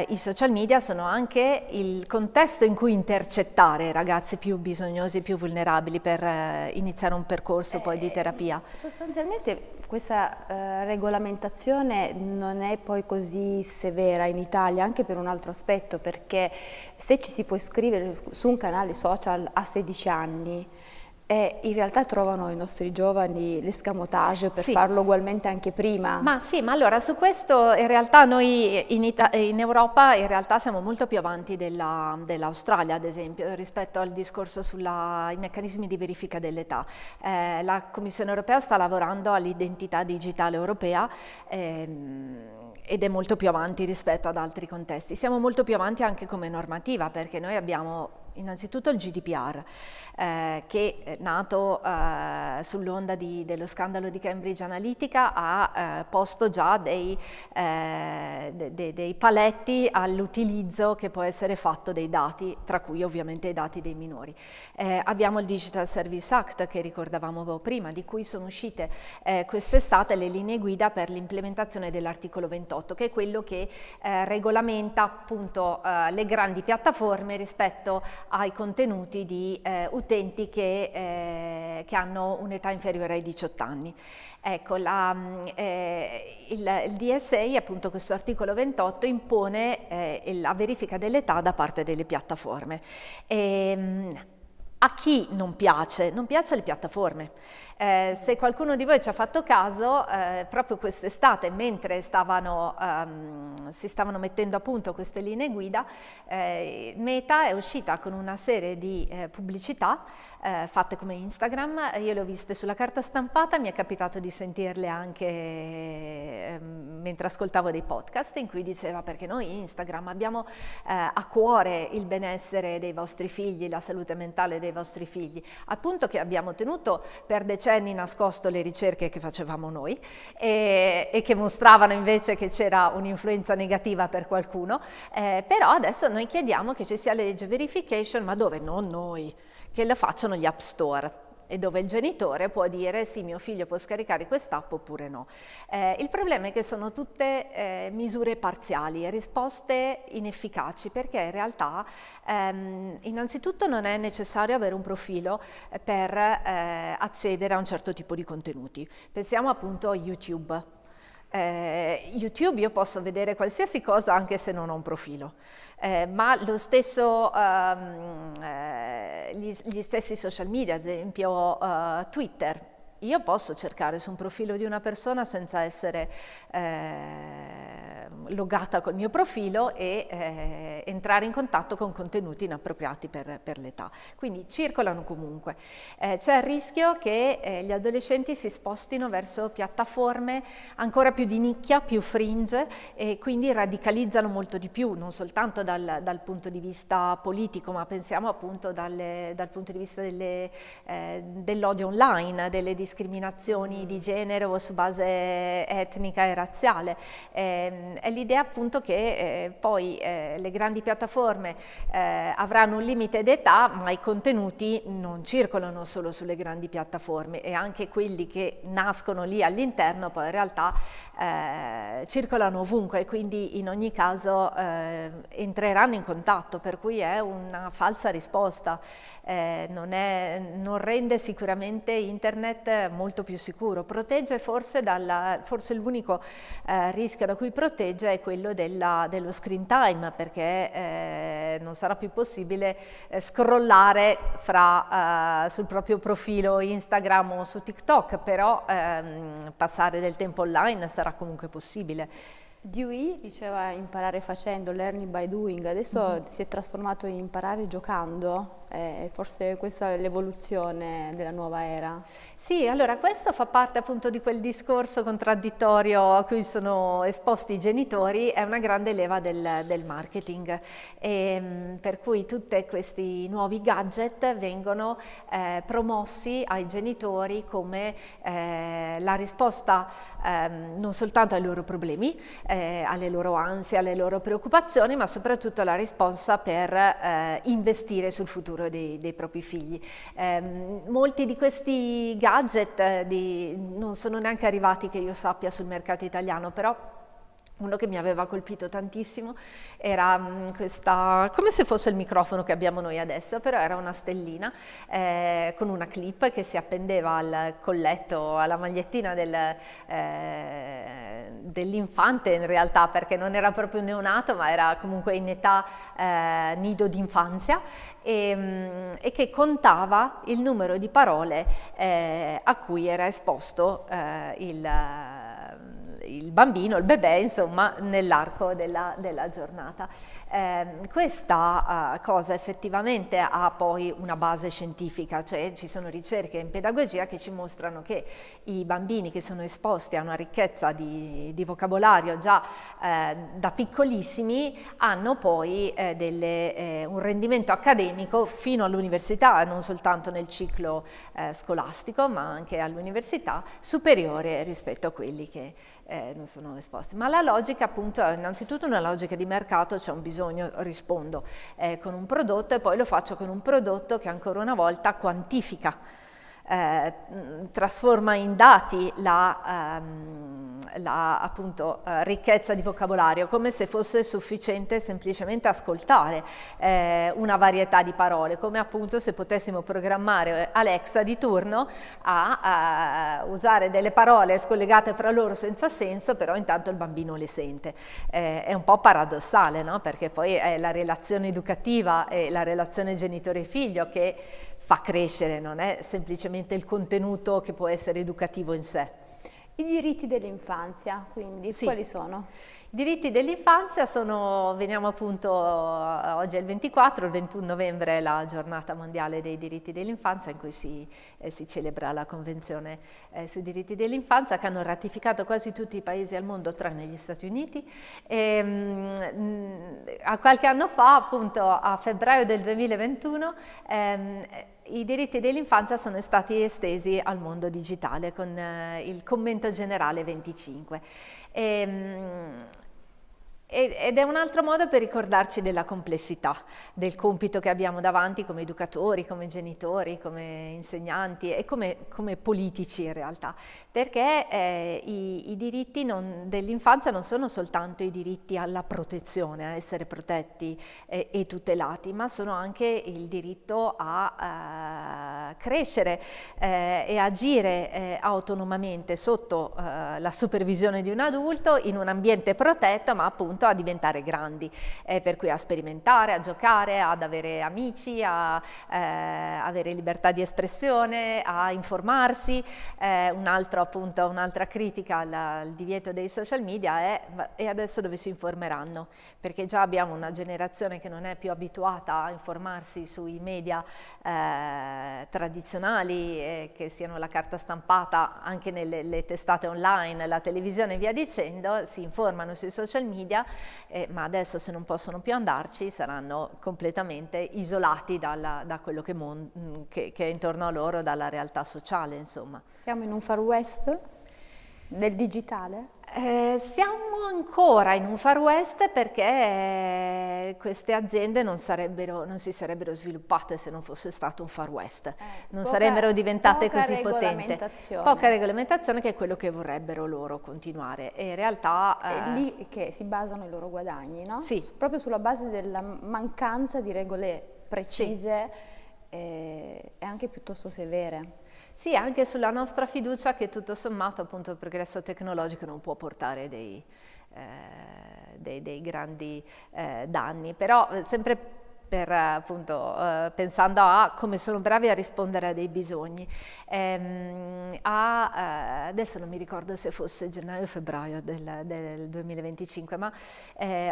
i social media sono anche il contesto in cui intercettare i ragazzi più bisognosi, più vulnerabili per iniziare un percorso poi di terapia. Sostanzialmente questa regolamentazione non è poi così severa in Italia, anche per un altro aspetto, perché se ci si può iscrivere su un canale social a 16 anni, in realtà trovano i nostri giovani l'escamotage per farlo ugualmente anche prima. Ma sì, ma allora su questo in realtà noi in Europa in realtà siamo molto più avanti dell'Australia, ad esempio, rispetto al discorso sui meccanismi di verifica dell'età. La Commissione europea sta lavorando all'identità digitale europea ed è molto più avanti rispetto ad altri contesti. Siamo molto più avanti anche come normativa, perché noi abbiamo innanzitutto il GDPR, che è nato sull'onda dello scandalo di Cambridge Analytica, ha posto già dei paletti all'utilizzo che può essere fatto dei dati, tra cui ovviamente i dati dei minori. Abbiamo il Digital Service Act, che ricordavamo prima, di cui sono uscite quest'estate le linee guida per l'implementazione dell'articolo 28, che è quello che regolamenta appunto le grandi piattaforme rispetto ai contenuti di utenti che hanno un'età inferiore ai 18 anni. Ecco, il DSA, appunto questo articolo 28, impone la verifica dell'età da parte delle piattaforme. A chi non piace? Non piace alle piattaforme. Se qualcuno di voi ci ha fatto caso, proprio quest'estate, mentre si stavano mettendo a punto queste linee guida, Meta è uscita con una serie di pubblicità fatte come Instagram. Io le ho viste sulla carta stampata, mi è capitato di sentirle anche mentre ascoltavo dei podcast in cui diceva: perché noi Instagram abbiamo a cuore il benessere dei vostri figli, la salute mentale dei vostri figli, al punto che abbiamo tenuto per decenni nascosto le ricerche che facevamo noi e che mostravano invece che c'era un'influenza negativa per qualcuno, però adesso noi chiediamo che ci sia l'age verification, ma dove? Non noi, che lo facciano gli app store, e dove il genitore può dire sì, mio figlio può scaricare quest'app oppure no. Il problema è che sono tutte misure parziali e risposte inefficaci, perché in realtà innanzitutto non è necessario avere un profilo per accedere a un certo tipo di contenuti. Pensiamo appunto a YouTube. YouTube io posso vedere qualsiasi cosa anche se non ho un profilo, ma lo stesso, gli stessi social media, ad esempio Twitter, io posso cercare su un profilo di una persona senza essere loggata col mio profilo e entrare in contatto con contenuti inappropriati per l'età. Quindi circolano comunque. C'è il rischio che gli adolescenti si spostino verso piattaforme ancora più di nicchia, più fringe, e quindi radicalizzano molto di più, non soltanto dal punto di vista politico, ma pensiamo appunto dal punto di vista dell'odio online, delle discriminazioni di genere o su base etnica e razziale. È l'idea appunto che poi le grandi piattaforme avranno un limite d'età, ma i contenuti non circolano solo sulle grandi piattaforme, e anche quelli che nascono lì all'interno poi in realtà circolano ovunque, e quindi in ogni caso entreranno in contatto, per cui è una falsa risposta. Non rende sicuramente internet molto più sicuro, protegge forse l'unico rischio da cui protegge è quello dello screen time, perché non sarà più possibile scrollare sul proprio profilo Instagram o su TikTok, però passare del tempo online sarà comunque possibile. Dewey diceva imparare facendo, learning by doing, adesso si è trasformato in imparare giocando, forse questa è l'evoluzione della nuova era. Sì, allora questo fa parte appunto di quel discorso contraddittorio a cui sono esposti i genitori, è una grande leva del marketing, per cui tutti questi nuovi gadget vengono promossi ai genitori come la risposta non soltanto ai loro problemi, alle loro ansie, alle loro preoccupazioni, ma soprattutto la risposta per investire sul futuro dei propri figli. Molti di questi gadget non sono neanche arrivati, che io sappia, sul mercato italiano, però uno che mi aveva colpito tantissimo era questa, come se fosse il microfono che abbiamo noi adesso, però era una stellina con una clip che si appendeva al colletto, alla magliettina dell'infante in realtà, perché non era proprio neonato, ma era comunque in età nido d'infanzia, e che contava il numero di parole a cui era esposto il bambino, il bebè, insomma, nell'arco della giornata. Questa cosa effettivamente ha poi una base scientifica, cioè ci sono ricerche in pedagogia che ci mostrano che i bambini che sono esposti a una ricchezza di vocabolario già da piccolissimi hanno poi un rendimento accademico fino all'università, non soltanto nel ciclo scolastico, ma anche all'università, superiore rispetto a quelli che non sono esposti. Ma la logica appunto è innanzitutto una logica di mercato, c'è un bisogno, rispondo con un prodotto, e poi lo faccio con un prodotto che ancora una volta quantifica, trasforma in dati appunto, ricchezza di vocabolario, come se fosse sufficiente semplicemente ascoltare una varietà di parole, come appunto se potessimo programmare Alexa di turno a usare delle parole scollegate fra loro senza senso, però intanto il bambino le sente. È un po' paradossale, no? Perché poi è la relazione educativa e la relazione genitore-figlio che fa crescere, non è semplicemente il contenuto che può essere educativo in sé. I diritti dell'infanzia, quindi, sì. Quali sono? I diritti dell'infanzia veniamo appunto, oggi è il 24, il 21 novembre è la giornata mondiale dei diritti dell'infanzia, in cui si celebra la convenzione sui diritti dell'infanzia, che hanno ratificato quasi tutti i paesi al mondo tranne gli Stati Uniti. A qualche anno fa, appunto a febbraio del 2021, i diritti dell'infanzia sono stati estesi al mondo digitale con il commento generale 25. Ed è un altro modo per ricordarci della complessità del compito che abbiamo davanti come educatori, come genitori, come insegnanti e come politici in realtà, perché i diritti dell'infanzia non sono soltanto i diritti alla protezione, a essere protetti e tutelati, ma sono anche il diritto a crescere e agire autonomamente sotto la supervisione di un adulto in un ambiente protetto, ma appunto a diventare grandi, per cui a sperimentare, a giocare, ad avere amici, a avere libertà di espressione, a informarsi. Un'altra critica al divieto dei social media è: e adesso dove si informeranno? Perché già abbiamo una generazione che non è più abituata a informarsi sui media tradizionali, che siano la carta stampata, anche nelle testate online, la televisione e via dicendo, si informano sui social media, ma adesso se non possono più andarci saranno completamente isolati da quello che è intorno a loro, dalla realtà sociale, insomma. Siamo in un far west del digitale? Siamo ancora in un far west perché queste aziende non si sarebbero sviluppate se non fosse stato un far west, non sarebbero diventate così potenti. Poca regolamentazione, che è quello che vorrebbero loro continuare, e in realtà è lì che si basano i loro guadagni, no? Sì. Proprio sulla base della mancanza di regole precise, sì, e anche piuttosto severe. Sì, anche sulla nostra fiducia che tutto sommato appunto il progresso tecnologico non può portare dei grandi danni, danni, sempre appunto pensando a come sono bravi a rispondere a dei bisogni. Adesso non mi ricordo se fosse gennaio o febbraio del 2025, ma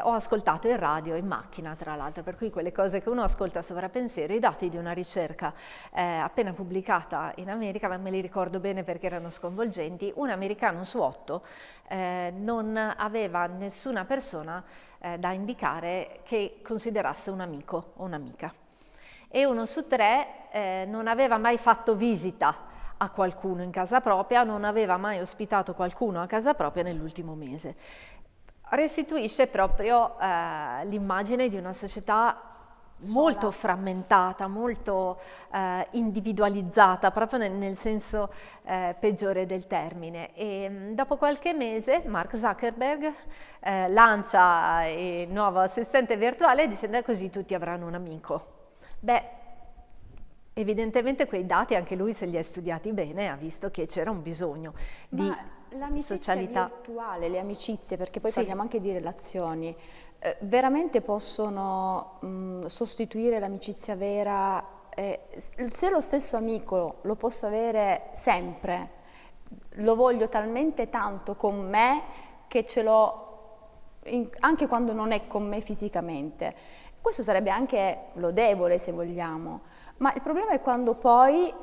ho ascoltato il radio in macchina, tra l'altro, per cui quelle cose che uno ascolta a sovrappensiero, i dati di una ricerca appena pubblicata in America, ma me li ricordo bene perché erano sconvolgenti. Un americano su 8 non aveva nessuna persona da indicare che considerasse un amico o un'amica, e 1 su 3 non aveva mai fatto visita a qualcuno in casa propria, non aveva mai ospitato qualcuno a casa propria nell'ultimo mese. Restituisce proprio l'immagine di una società molto frammentata, molto individualizzata, proprio nel senso peggiore del termine. E dopo qualche mese Mark Zuckerberg lancia il nuovo assistente virtuale dicendo: così tutti avranno un amico. Beh, evidentemente quei dati anche lui se li ha studiati bene, ha visto che c'era un bisogno di socialità virtuale, le amicizie, perché poi sì, parliamo anche di relazioni, veramente possono sostituire l'amicizia vera? Se lo stesso amico lo posso avere sempre, lo voglio talmente tanto con me che ce l'ho anche quando non è con me fisicamente. Questo sarebbe anche lodevole, se vogliamo, ma il problema è quando poi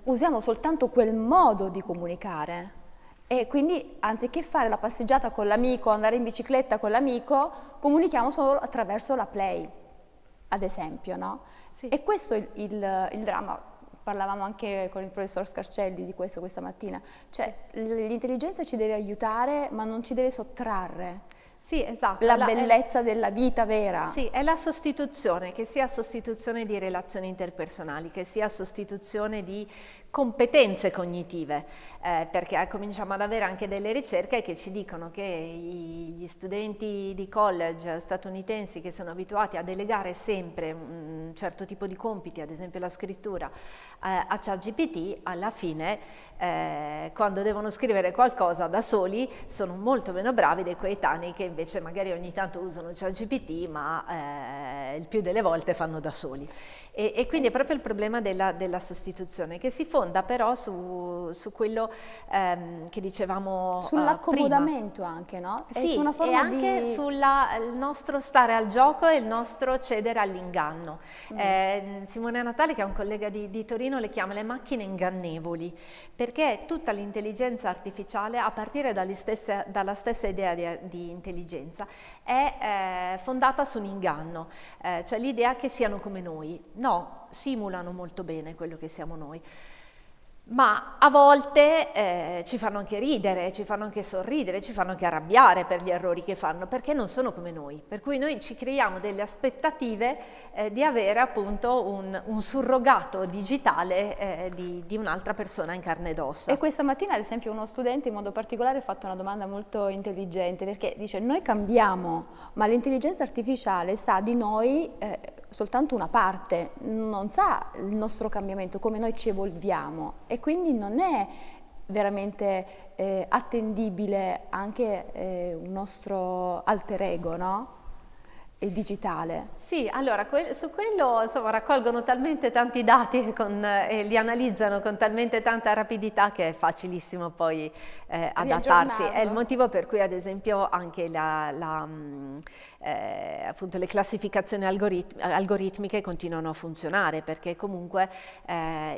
usiamo soltanto quel modo di comunicare. E quindi anziché fare la passeggiata con l'amico, andare in bicicletta con l'amico, comunichiamo solo attraverso la Play, ad esempio, no? Sì. E questo è il dramma. Parlavamo anche con il professor Scarcelli di questo questa mattina. Cioè, l'intelligenza ci deve aiutare, ma non ci deve sottrarre. Sì, esatto. La bellezza della vita vera. Sì, è la sostituzione, che sia sostituzione di relazioni interpersonali, che sia sostituzione di competenze cognitive, perché cominciamo ad avere anche delle ricerche che ci dicono che gli studenti di college statunitensi che sono abituati a delegare sempre un certo tipo di compiti, ad esempio la scrittura, a ChatGPT, alla fine quando devono scrivere qualcosa da soli sono molto meno bravi dei coetanei che invece magari ogni tanto usano ChatGPT, ma il più delle volte fanno da soli. E quindi è proprio il problema della sostituzione, che si fonda però su quello che dicevamo sull'accomodamento anche, no? Sì, su una forma e anche sul nostro stare al gioco e il nostro cedere all'inganno. Simone Natale, che è un collega di Torino, le chiama le macchine ingannevoli, perché tutta l'intelligenza artificiale, a partire dalla stessa idea di intelligenza, è fondata su un inganno, cioè l'idea che siano come noi. No, simulano molto bene quello che siamo noi, ma a volte ci fanno anche ridere, ci fanno anche sorridere, ci fanno anche arrabbiare per gli errori che fanno, perché non sono come noi, per cui noi ci creiamo delle aspettative di avere appunto un surrogato digitale di un'altra persona in carne ed ossa. E questa mattina ad esempio uno studente in modo particolare ha fatto una domanda molto intelligente, perché dice: noi cambiamo, ma l'intelligenza artificiale sa di noi soltanto una parte, non sa il nostro cambiamento, come noi ci evolviamo, e quindi non è veramente attendibile anche un nostro alter ego, no? E digitale. Sì, allora su quello insomma raccolgono talmente tanti dati e li analizzano con talmente tanta rapidità che è facilissimo poi adattarsi. È il motivo per cui ad esempio anche appunto le classificazioni algoritmiche continuano a funzionare, perché comunque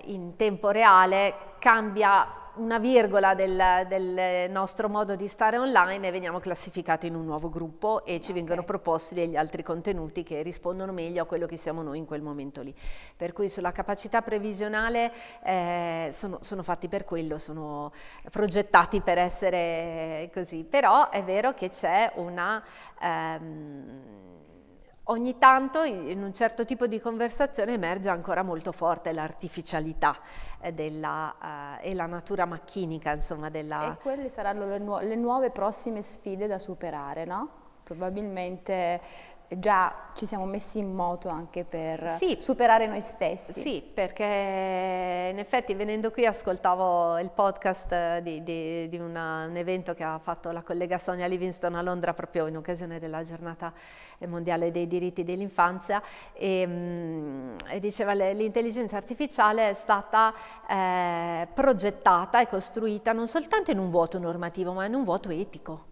in tempo reale cambia una virgola del nostro modo di stare online e veniamo classificati in un nuovo gruppo e ci vengono proposti degli altri contenuti che rispondono meglio a quello che siamo noi in quel momento lì. Per cui sulla capacità previsionale sono fatti per quello, sono progettati per essere così, però è vero che c'è una... ogni tanto in un certo tipo di conversazione emerge ancora molto forte l'artificialità e la natura macchinica, insomma, E quelle saranno le nuove prossime sfide da superare, no? Probabilmente già ci siamo messi in moto anche per superare noi stessi. Sì, perché in effetti venendo qui ascoltavo il podcast di un evento che ha fatto la collega Sonia Livingston a Londra proprio in occasione della giornata mondiale dei diritti dell'infanzia e diceva l'intelligenza artificiale è stata progettata e costruita non soltanto in un vuoto normativo ma in un vuoto etico,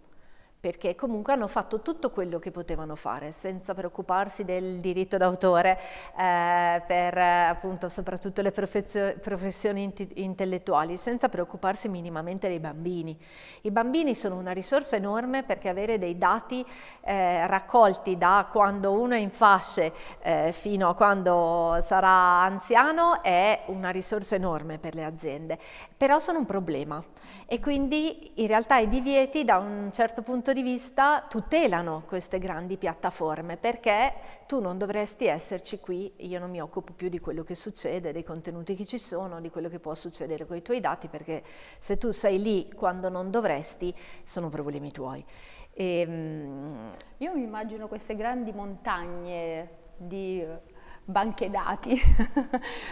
perché comunque hanno fatto tutto quello che potevano fare senza preoccuparsi del diritto d'autore per appunto soprattutto le professioni intellettuali, senza preoccuparsi minimamente dei bambini. I bambini sono una risorsa enorme, perché avere dei dati raccolti da quando uno è in fasce fino a quando sarà anziano è una risorsa enorme per le aziende, però sono un problema e quindi in realtà i divieti da un certo punto di vista tutelano queste grandi piattaforme, perché tu non dovresti esserci qui, io non mi occupo più di quello che succede, dei contenuti che ci sono, di quello che può succedere con i tuoi dati, perché se tu sei lì quando non dovresti sono problemi tuoi. Io mi immagino queste grandi montagne di banche dati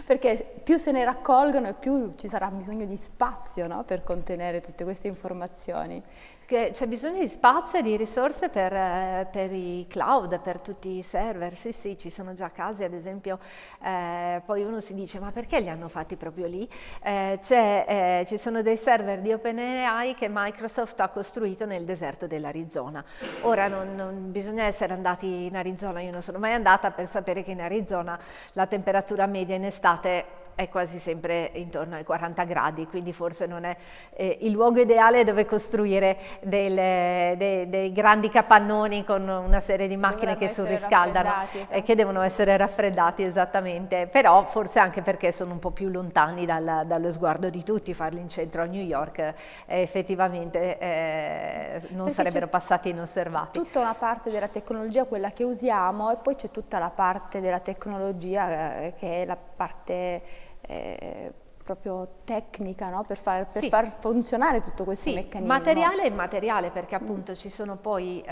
perché più se ne raccolgono e più ci sarà bisogno di spazio, no? Per contenere tutte queste informazioni. C'è bisogno di spazio e di risorse per i cloud, per tutti i server, sì, ci sono già casi, ad esempio, poi uno si dice ma perché li hanno fatti proprio lì? Ci sono dei server di OpenAI che Microsoft ha costruito nel deserto dell'Arizona. Ora non bisogna essere andati in Arizona, io non sono mai andata, per sapere che in Arizona la temperatura media in estate è quasi sempre intorno ai 40 gradi, quindi forse non è il luogo ideale dove costruire dei grandi capannoni con una serie di macchine che surriscaldano e che devono essere raffreddati, esattamente, però forse anche perché sono un po' più lontani dallo sguardo di tutti. Farli in centro a New York effettivamente non sarebbero passati inosservati. Tutta una parte della tecnologia, quella che usiamo, e poi c'è tutta la parte della tecnologia che è la parte proprio tecnica, no? Per far funzionare tutto questo meccanismo. Materiale e immateriale, perché appunto ci sono poi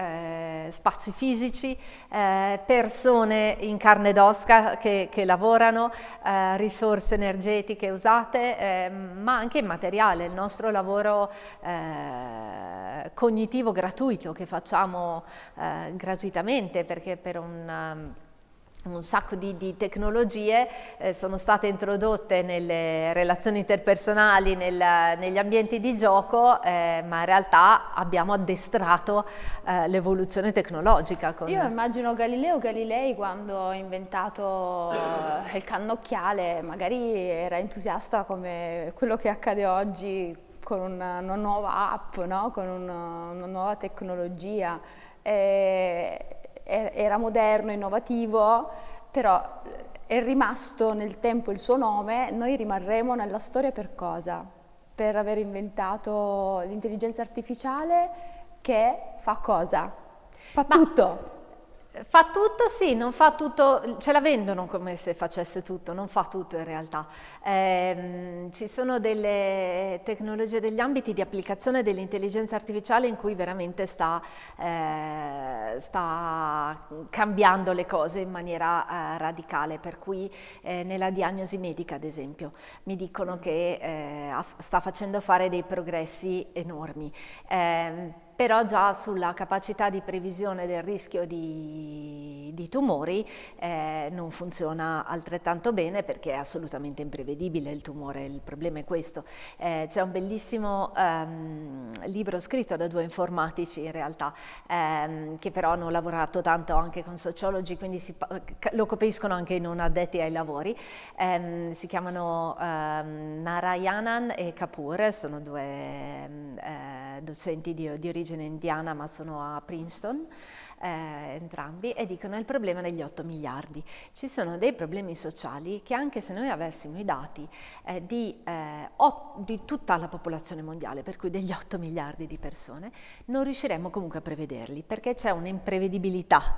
spazi fisici, persone in carne ed ossa che lavorano, risorse energetiche usate, ma anche immateriale, il nostro lavoro cognitivo gratuito che facciamo gratuitamente, perché per un sacco di tecnologie sono state introdotte nelle relazioni interpersonali, negli ambienti di gioco, ma in realtà abbiamo addestrato l'evoluzione tecnologica. Io immagino Galileo Galilei, quando ha inventato il cannocchiale, magari era entusiasta come quello che accade oggi con una nuova app, no? Con una nuova tecnologia. Era moderno, innovativo, però è rimasto nel tempo il suo nome, noi rimarremo nella storia per cosa? Per aver inventato l'intelligenza artificiale che fa cosa? Fa tutto. Fa tutto, sì, non fa tutto, ce la vendono come se facesse tutto, non fa tutto in realtà. Ci sono delle tecnologie, degli ambiti di applicazione dell'intelligenza artificiale in cui veramente sta cambiando le cose in maniera radicale, per cui nella diagnosi medica, ad esempio, mi dicono che sta facendo fare dei progressi enormi. Però già sulla capacità di previsione del rischio di tumori non funziona altrettanto bene, perché è assolutamente imprevedibile il tumore, il problema è questo. C'è un bellissimo libro scritto da 2 informatici in realtà, che però hanno lavorato tanto anche con sociologi, quindi lo capiscono anche i non addetti ai lavori. Si chiamano Narayanan e Kapoor, sono 2 docenti di origine indiana, ma sono a Princeton entrambi, e dicono: il problema degli 8 miliardi. Ci sono dei problemi sociali che, anche se noi avessimo i dati di tutta la popolazione mondiale, per cui degli 8 miliardi di persone, non riusciremo comunque a prevederli, perché c'è un'imprevedibilità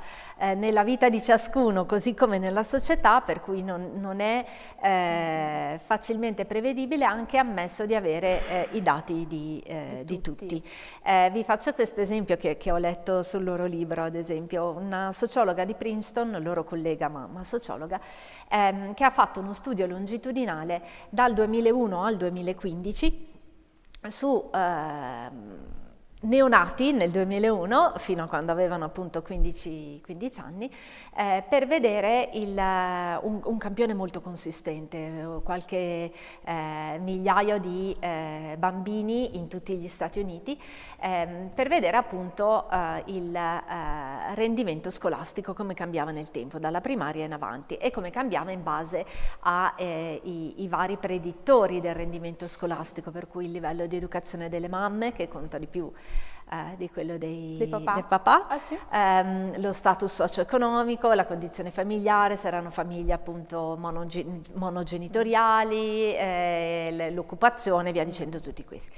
nella vita di ciascuno, così come nella società, per cui non è facilmente prevedibile, anche ammesso di avere i dati di tutti. Vi faccio questo esempio che ho letto sul loro libro. Ad esempio, una sociologa di Princeton, loro collega ma sociologa, che ha fatto uno studio longitudinale dal 2001 al 2015 su neonati nel 2001, fino a quando avevano appunto 15 anni, per vedere un campione molto consistente, qualche migliaio di bambini in tutti gli Stati Uniti, per vedere appunto il rendimento scolastico, come cambiava nel tempo, dalla primaria in avanti, e come cambiava in base ai vari predittori del rendimento scolastico, per cui il livello di educazione delle mamme, che conta di più di quello dei papà, Ah, sì? lo status socio-economico, la condizione familiare, se erano famiglie appunto monogenitoriali, l'occupazione, via dicendo, tutti questi.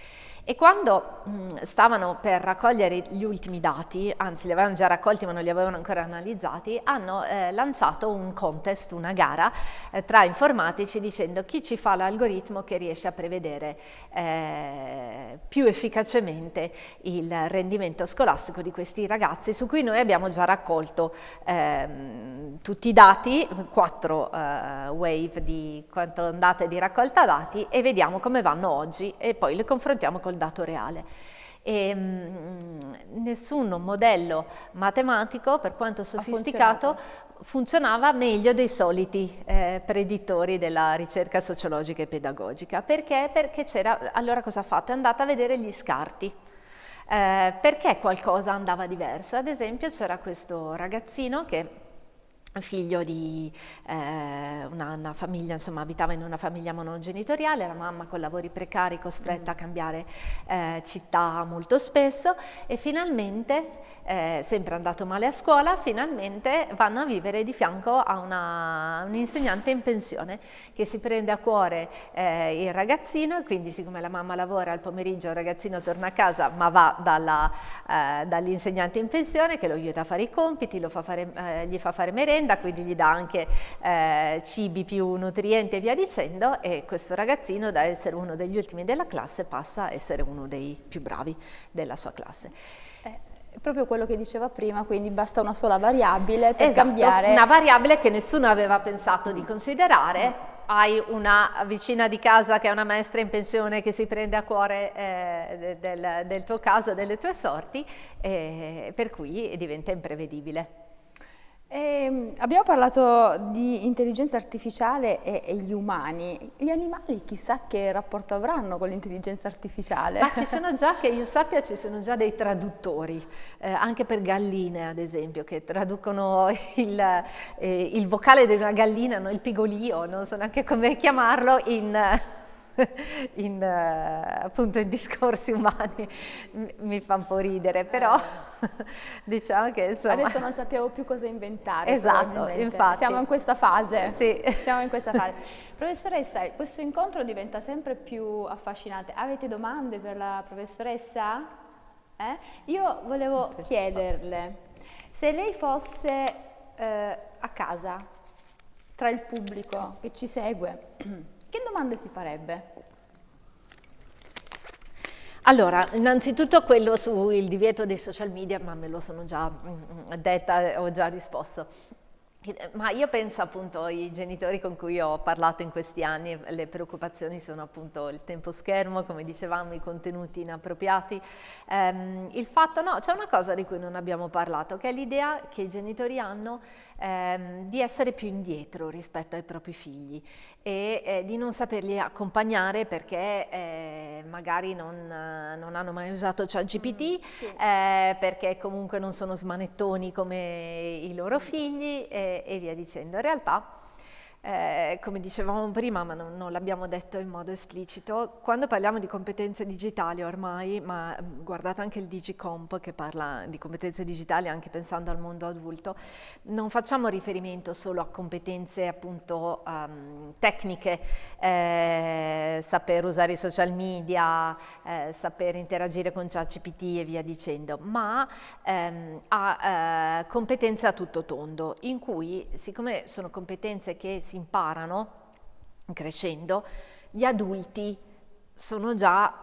E quando stavano per raccogliere gli ultimi dati, anzi li avevano già raccolti ma non li avevano ancora analizzati, hanno lanciato un contest, una gara tra informatici, dicendo: chi ci fa l'algoritmo che riesce a prevedere più efficacemente il rendimento scolastico di questi ragazzi, su cui noi abbiamo già raccolto tutti i dati, 4 wave di 4 ondate di raccolta dati, e vediamo come vanno oggi e poi le confrontiamo col dato reale. E nessun modello matematico, per quanto sofisticato, funzionava meglio dei soliti preditori della ricerca sociologica e pedagogica. Perché? Perché c'era, allora cosa ha fatto? È andata a vedere gli scarti. Perché qualcosa andava diverso? Ad esempio, c'era questo ragazzino che, figlio di una famiglia, insomma, abitava in una famiglia monogenitoriale, la mamma con lavori precari, costretta a cambiare città molto spesso, e finalmente, sempre andato male a scuola, finalmente vanno a vivere di fianco a un insegnante in pensione che si prende a cuore il ragazzino, e quindi, siccome la mamma lavora al pomeriggio, il ragazzino torna a casa, ma va dall'insegnante in pensione, che lo aiuta a fare i compiti, gli fa fare merenda, quindi gli dà anche cibi più nutrienti e via dicendo, e questo ragazzino, da essere uno degli ultimi della classe, passa a essere uno dei più bravi della sua classe. È proprio quello che diceva prima, quindi basta una sola variabile per Esatto, cambiare. una variabile che nessuno aveva pensato di considerare. Hai una vicina di casa che è una maestra in pensione che si prende a cuore del tuo caso, delle tue sorti, per cui diventa imprevedibile. Abbiamo parlato di intelligenza artificiale e gli umani. Gli animali chissà che rapporto avranno con l'intelligenza artificiale? Ma ci sono già, che io sappia, ci sono già dei traduttori, anche per galline ad esempio, che traducono il vocale di una gallina, no? Il pigolio, non so neanche come chiamarlo, appunto in discorsi umani. Mi fa un po' ridere, però Diciamo che insomma... Adesso non sappiamo più cosa inventare. Esatto, infatti. Siamo in questa fase. Sì. Siamo in questa fase. Professoressa, questo incontro diventa sempre più affascinante. Avete domande per la professoressa? Io volevo chiederle, se lei fosse a casa, tra il pubblico che ci segue, che domande si farebbe? Allora, innanzitutto quello sul divieto dei social media, ma me lo sono già detta, ho già risposto. Ma io penso appunto ai genitori con cui ho parlato in questi anni, le preoccupazioni sono appunto il tempo schermo, come dicevamo, i contenuti inappropriati, il fatto, no, c'è una cosa di cui non abbiamo parlato, che è l'idea che i genitori hanno di essere più indietro rispetto ai propri figli e di non saperli accompagnare perché magari non hanno mai usato ChatGPT, sì. perché comunque non sono smanettoni come i loro figli e via dicendo. In realtà, come dicevamo prima, ma non l'abbiamo detto in modo esplicito, quando parliamo di competenze digitali ormai, ma guardate anche il DigiComp che parla di competenze digitali anche pensando al mondo adulto, non facciamo riferimento solo a competenze appunto tecniche, saper usare i social media, saper interagire con ChatGPT e via dicendo, ma a competenze a tutto tondo, in cui, siccome sono competenze che si imparano crescendo, gli adulti sono già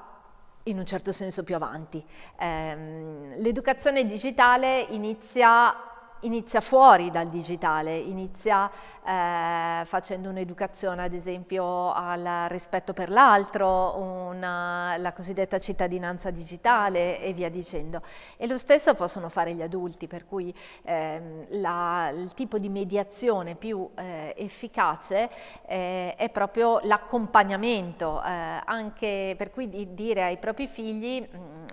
in un certo senso più avanti. L'educazione digitale inizia fuori dal digitale, inizia facendo un'educazione ad esempio al rispetto per l'altro, la cosiddetta cittadinanza digitale e via dicendo. E lo stesso possono fare gli adulti, per cui il tipo di mediazione più efficace è proprio l'accompagnamento, anche per cui di dire ai propri figli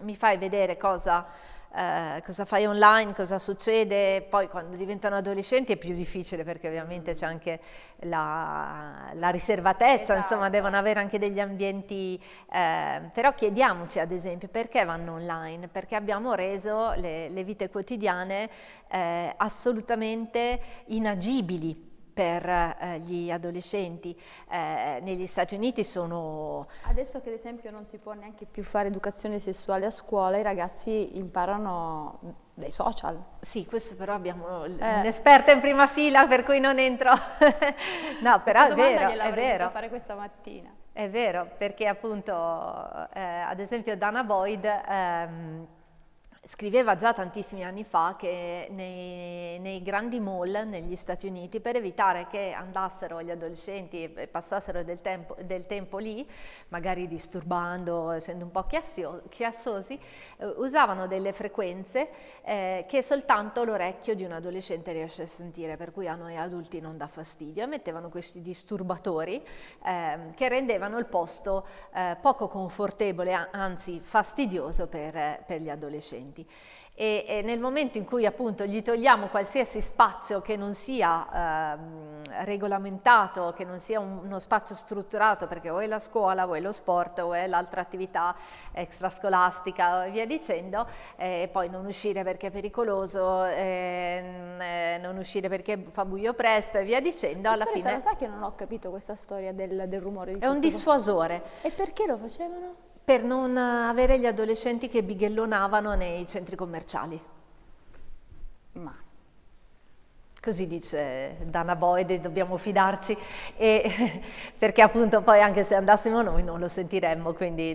mi fai vedere cosa fai online, cosa succede. Poi quando diventano adolescenti è più difficile perché ovviamente c'è anche la riservatezza, esatto. Insomma devono avere anche degli ambienti, però chiediamoci ad esempio perché vanno online, perché abbiamo reso le vite quotidiane assolutamente inagibili per gli adolescenti. Negli Stati Uniti sono... Adesso che ad esempio non si può neanche più fare educazione sessuale a scuola, i ragazzi imparano dai social. Sì, questo però abbiamo un'esperta in prima fila per cui non entro. No, però è vero, è vero. Fare questa mattina. È vero, perché appunto ad esempio Dana Boyd scriveva già tantissimi anni fa che nei grandi mall negli Stati Uniti, per evitare che andassero gli adolescenti e passassero del tempo lì, magari disturbando, essendo un po' chiassosi, usavano delle frequenze che soltanto l'orecchio di un adolescente riesce a sentire, per cui a noi adulti non dà fastidio, e mettevano questi disturbatori che rendevano il posto poco confortevole, anzi fastidioso per gli adolescenti. E nel momento in cui appunto gli togliamo qualsiasi spazio che non sia regolamentato, che non sia uno spazio strutturato, perché o è la scuola, o è lo sport, o è l'altra attività extrascolastica e via dicendo, poi non uscire perché è pericoloso, non uscire perché fa buio presto e via dicendo, alla fine... Lo sai che non ho capito questa storia del rumore di È un dissuasore. E perché lo facevano? Per non avere gli adolescenti che bighellonavano nei centri commerciali. Ma Così dice Dana Boyd, e dobbiamo fidarci, perché appunto poi anche se andassimo noi non lo sentiremmo, quindi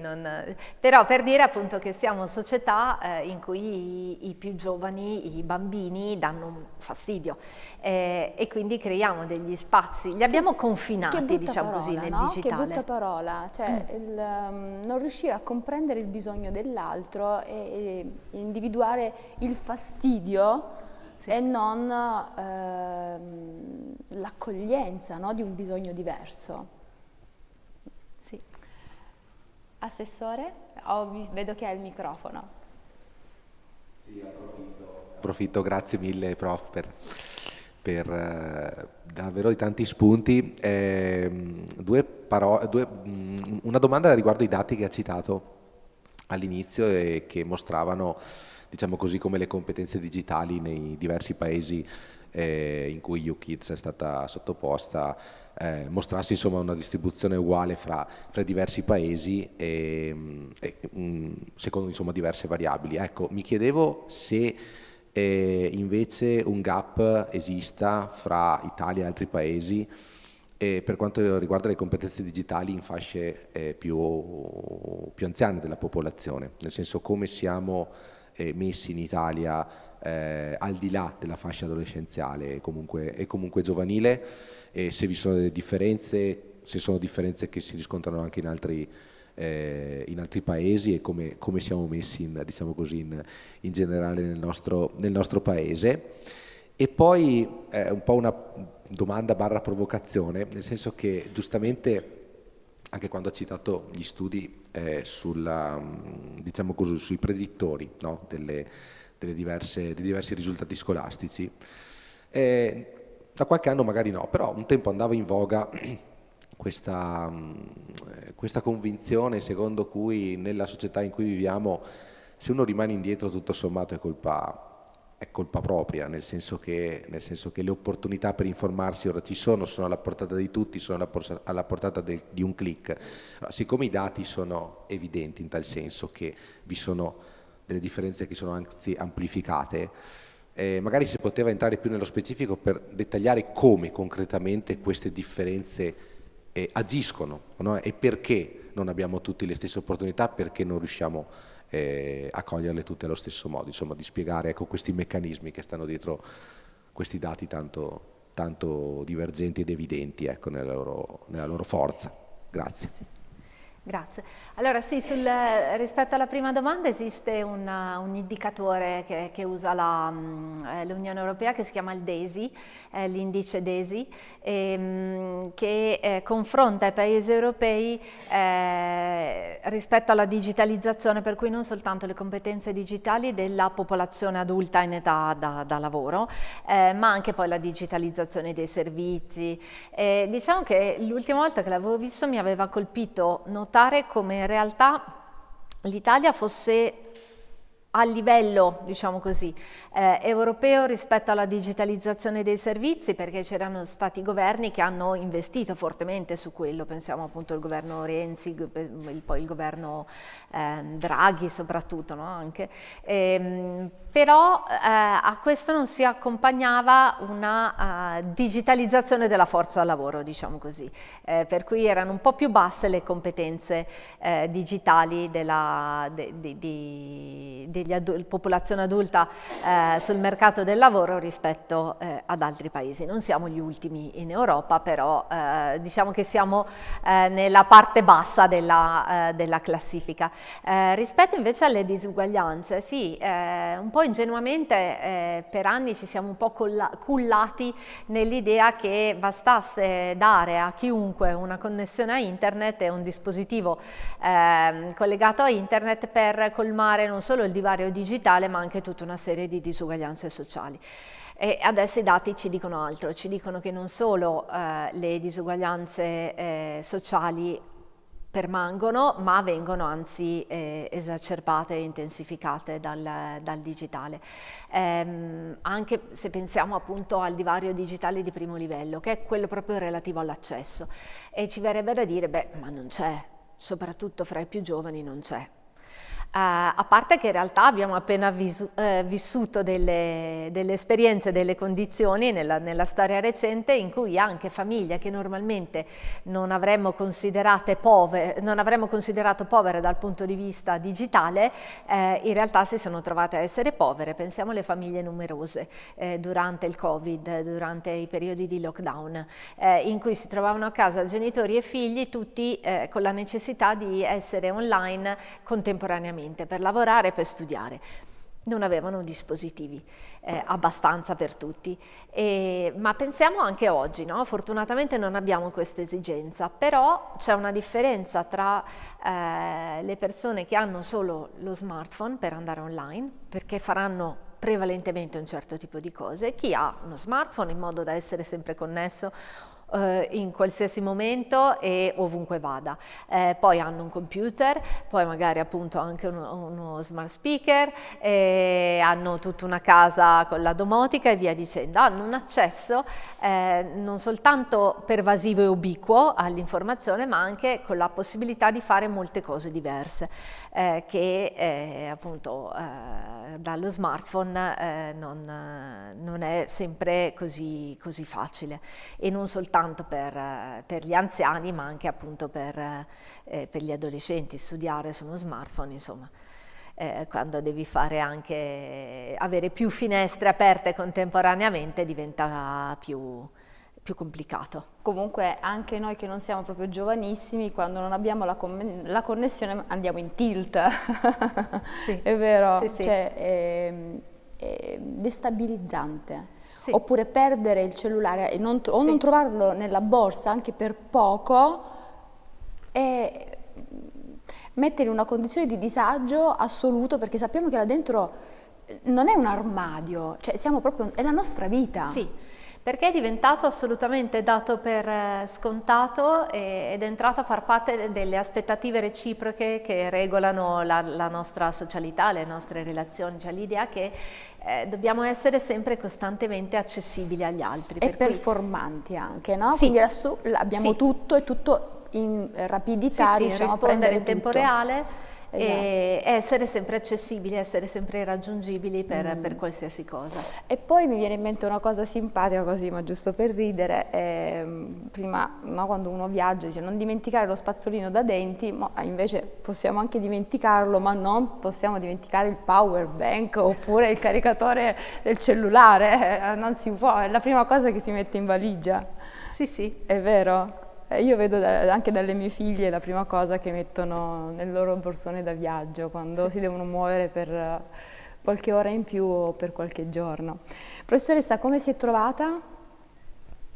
però per dire appunto che siamo società in cui i più giovani, i bambini danno fastidio e quindi creiamo degli spazi, li abbiamo confinati, diciamo così, nel digitale. Che brutta parola, cioè non riuscire a comprendere il bisogno dell'altro e individuare il fastidio. Sì. E non l'accoglienza, no, di un bisogno diverso. Sì. Assessore, vedo che ha il microfono. Sì, approfitto, grazie mille prof per davvero di tanti spunti. Una domanda riguardo i dati che ha citato. all'inizio e che mostravano, diciamo così, come le competenze digitali nei diversi paesi in cui YouKids è stata sottoposta mostrasse insomma una distribuzione uguale fra diversi paesi secondo insomma diverse variabili. Ecco, mi chiedevo se invece un gap esista fra Italia e altri paesi per quanto riguarda le competenze digitali in fasce più anziane della popolazione, nel senso come siamo messi in Italia al di là della fascia adolescenziale e comunque giovanile, e se vi sono delle differenze, se sono differenze che si riscontrano anche in altri paesi, e come siamo messi diciamo così, in generale nel nostro paese. E poi un po' una domanda barra provocazione, nel senso che giustamente anche quando ha citato gli studi diciamo così, sui predittori, no? dei diversi risultati scolastici, da qualche anno magari no, però un tempo andava in voga questa convinzione secondo cui nella società in cui viviamo, se uno rimane indietro tutto sommato è colpa propria, nel senso che le opportunità per informarsi ora ci sono alla portata di tutti, sono alla portata di un click. Allora, siccome i dati sono evidenti in tal senso che vi sono delle differenze che sono anzi amplificate, magari si poteva entrare più nello specifico per dettagliare come concretamente queste differenze agiscono, no? E perché non abbiamo tutti le stesse opportunità, perché non riusciamo a coglierle tutte allo stesso modo, insomma di spiegare, ecco, questi meccanismi che stanno dietro questi dati tanto divergenti ed evidenti, ecco, nella loro forza. Grazie. Sì. Grazie. Allora sì, rispetto alla prima domanda esiste un indicatore che usa l'Unione Europea che si chiama il DESI, l'indice DESI, che confronta i paesi europei rispetto alla digitalizzazione, per cui non soltanto le competenze digitali della popolazione adulta in età da lavoro, ma anche poi la digitalizzazione dei servizi. Diciamo che l'ultima volta che l'avevo visto mi aveva colpito notare come in realtà l'Italia fosse a livello, diciamo così, europeo rispetto alla digitalizzazione dei servizi, perché c'erano stati governi che hanno investito fortemente su quello, pensiamo appunto al governo Renzi, poi il governo Draghi soprattutto, no? Anche. Però a questo non si accompagnava una digitalizzazione della forza lavoro, diciamo così, per cui erano un po' più basse le competenze digitali della popolazione adulta sul mercato del lavoro rispetto ad altri paesi. Non siamo gli ultimi in Europa, però diciamo che siamo nella parte bassa della classifica. Rispetto invece alle disuguaglianze, sì, un po' ingenuamente per anni ci siamo un po' cullati nell'idea che bastasse dare a chiunque una connessione a internet e un dispositivo collegato a internet per colmare non solo il divario digitale ma anche tutta una serie di disuguaglianze sociali. E adesso i dati ci dicono altro, ci dicono che non solo le disuguaglianze sociali permangono, ma vengono anzi esacerbate e intensificate dal digitale. Anche se pensiamo appunto al divario digitale di primo livello, che è quello proprio relativo all'accesso, e ci verrebbe da dire, beh, ma non c'è, soprattutto fra i più giovani non c'è. A parte che in realtà abbiamo appena vissuto delle esperienze, delle condizioni nella storia recente in cui anche famiglie che normalmente non avremmo considerato povere dal punto di vista digitale, in realtà si sono trovate a essere povere. Pensiamo alle famiglie numerose durante il Covid, durante i periodi di lockdown, in cui si trovavano a casa genitori e figli tutti con la necessità di essere online contemporaneamente per lavorare e per studiare. Non avevano dispositivi abbastanza per tutti, ma pensiamo anche oggi, no? Fortunatamente non abbiamo questa esigenza, però c'è una differenza tra le persone che hanno solo lo smartphone per andare online, perché faranno prevalentemente un certo tipo di cose, chi ha uno smartphone in modo da essere sempre connesso in qualsiasi momento e ovunque vada. Poi hanno un computer, poi magari appunto anche uno smart speaker, hanno tutta una casa con la domotica e via dicendo. Hanno un accesso non soltanto pervasivo e ubiquo all'informazione, ma anche con la possibilità di fare molte cose diverse che appunto dallo smartphone non è sempre così facile, e non soltanto per gli anziani, ma anche appunto per gli adolescenti. Studiare su uno smartphone, insomma, quando devi avere più finestre aperte contemporaneamente, diventa più complicato. Comunque anche noi che non siamo proprio giovanissimi, quando non abbiamo la connessione andiamo in tilt. Sì. È vero, Sì, sì. Cioè, è destabilizzante. Sì. Oppure perdere il cellulare non trovarlo nella borsa anche per poco e mettere in una condizione di disagio assoluto, perché sappiamo che là dentro non è un armadio, cioè è la nostra vita. Sì, perché è diventato assolutamente dato per scontato ed è entrato a far parte delle aspettative reciproche che regolano la nostra socialità, le nostre relazioni, cioè l'idea che dobbiamo essere sempre costantemente accessibili agli altri. E performanti anche, no? Sì. Quindi lassù abbiamo tutto e tutto in rapidità, riusciamo a prendere in tempo tutto. reale. Esatto. E essere sempre accessibili, essere sempre raggiungibili per qualsiasi cosa. E poi mi viene in mente una cosa simpatica così, ma giusto per ridere, prima no, quando uno viaggia dice non dimenticare lo spazzolino da denti, ma invece possiamo anche dimenticarlo, ma non possiamo dimenticare il power bank oppure il caricatore del cellulare, non si può, è la prima cosa che si mette in valigia. Sì, sì. È vero. Io vedo anche dalle mie figlie la prima cosa che mettono nel loro borsone da viaggio quando si devono muovere per qualche ora in più o per qualche giorno. Professoressa, come si è trovata?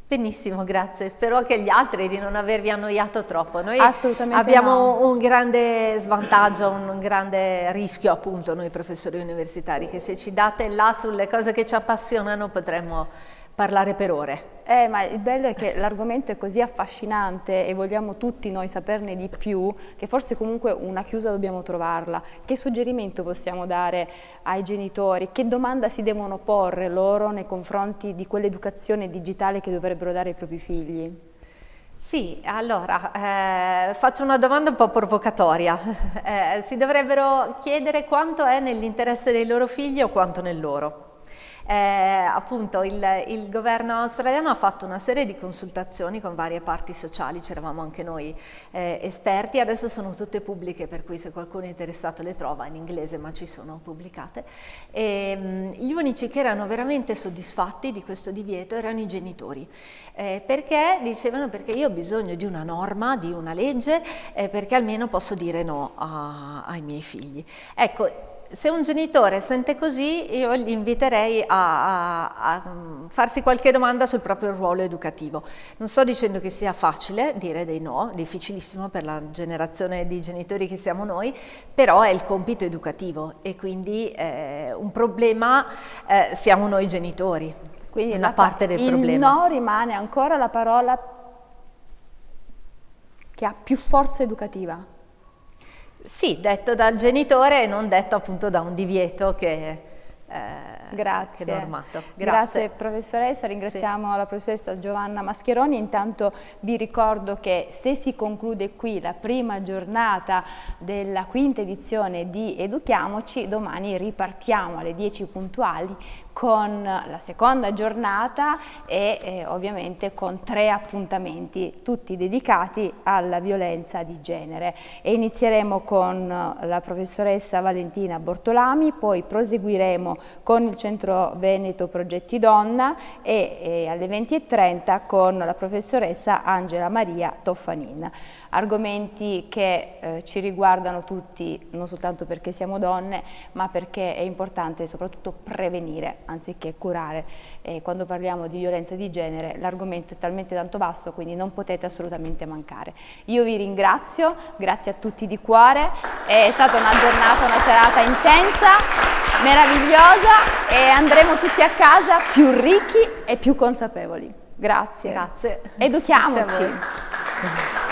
Benissimo, grazie. Spero anche gli altri di non avervi annoiato troppo. Noi Assolutamente abbiamo no. un grande svantaggio, un grande rischio appunto noi professori universitari, che se ci date là sulle cose che ci appassionano potremmo parlare per ore. Ma il bello è che l'argomento è così affascinante e vogliamo tutti noi saperne di più, che forse comunque una chiusa dobbiamo trovarla. Che suggerimento possiamo dare ai genitori? Che domanda si devono porre loro nei confronti di quell'educazione digitale che dovrebbero dare ai propri figli? Sì, allora faccio una domanda un po' provocatoria. Si dovrebbero chiedere quanto è nell'interesse dei loro figli o quanto nel loro. Appunto il governo australiano ha fatto una serie di consultazioni con varie parti sociali, c'eravamo anche noi esperti, adesso sono tutte pubbliche, per cui se qualcuno è interessato le trova in inglese, ma ci sono pubblicate. Gli unici che erano veramente soddisfatti di questo divieto erano i genitori, perché dicevano: perché io ho bisogno di una norma, di una legge, perché almeno posso dire no ai miei figli. Ecco, se un genitore sente così, io gli inviterei a farsi qualche domanda sul proprio ruolo educativo. Non sto dicendo che sia facile dire dei no, difficilissimo per la generazione di genitori che siamo noi, però è il compito educativo e quindi un problema siamo noi genitori, Quindi una parte del problema. Il no rimane ancora la parola che ha più forza educativa. Sì, detto dal genitore e non detto appunto da un divieto che Grazie. che è normato. Grazie professoressa, ringraziamo la professoressa Giovanna Mascheroni. Intanto vi ricordo che se si conclude qui la prima giornata della quinta edizione di Educhiamoci, domani ripartiamo alle 10 puntuali con la seconda giornata e ovviamente con 3 appuntamenti, tutti dedicati alla violenza di genere. E inizieremo con la professoressa Valentina Bortolami, poi proseguiremo con il Centro Veneto Progetti Donna e alle 20:30 con la professoressa Angela Maria Toffanin. Argomenti che ci riguardano tutti, non soltanto perché siamo donne, ma perché è importante soprattutto prevenire anziché curare. E quando parliamo di violenza di genere l'argomento è talmente tanto vasto, quindi non potete assolutamente mancare. Io vi ringrazio, grazie a tutti di cuore, è stata una giornata, una serata intensa, meravigliosa e andremo tutti a casa più ricchi e più consapevoli. Grazie. Grazie. Educhiamoci. Grazie a voi.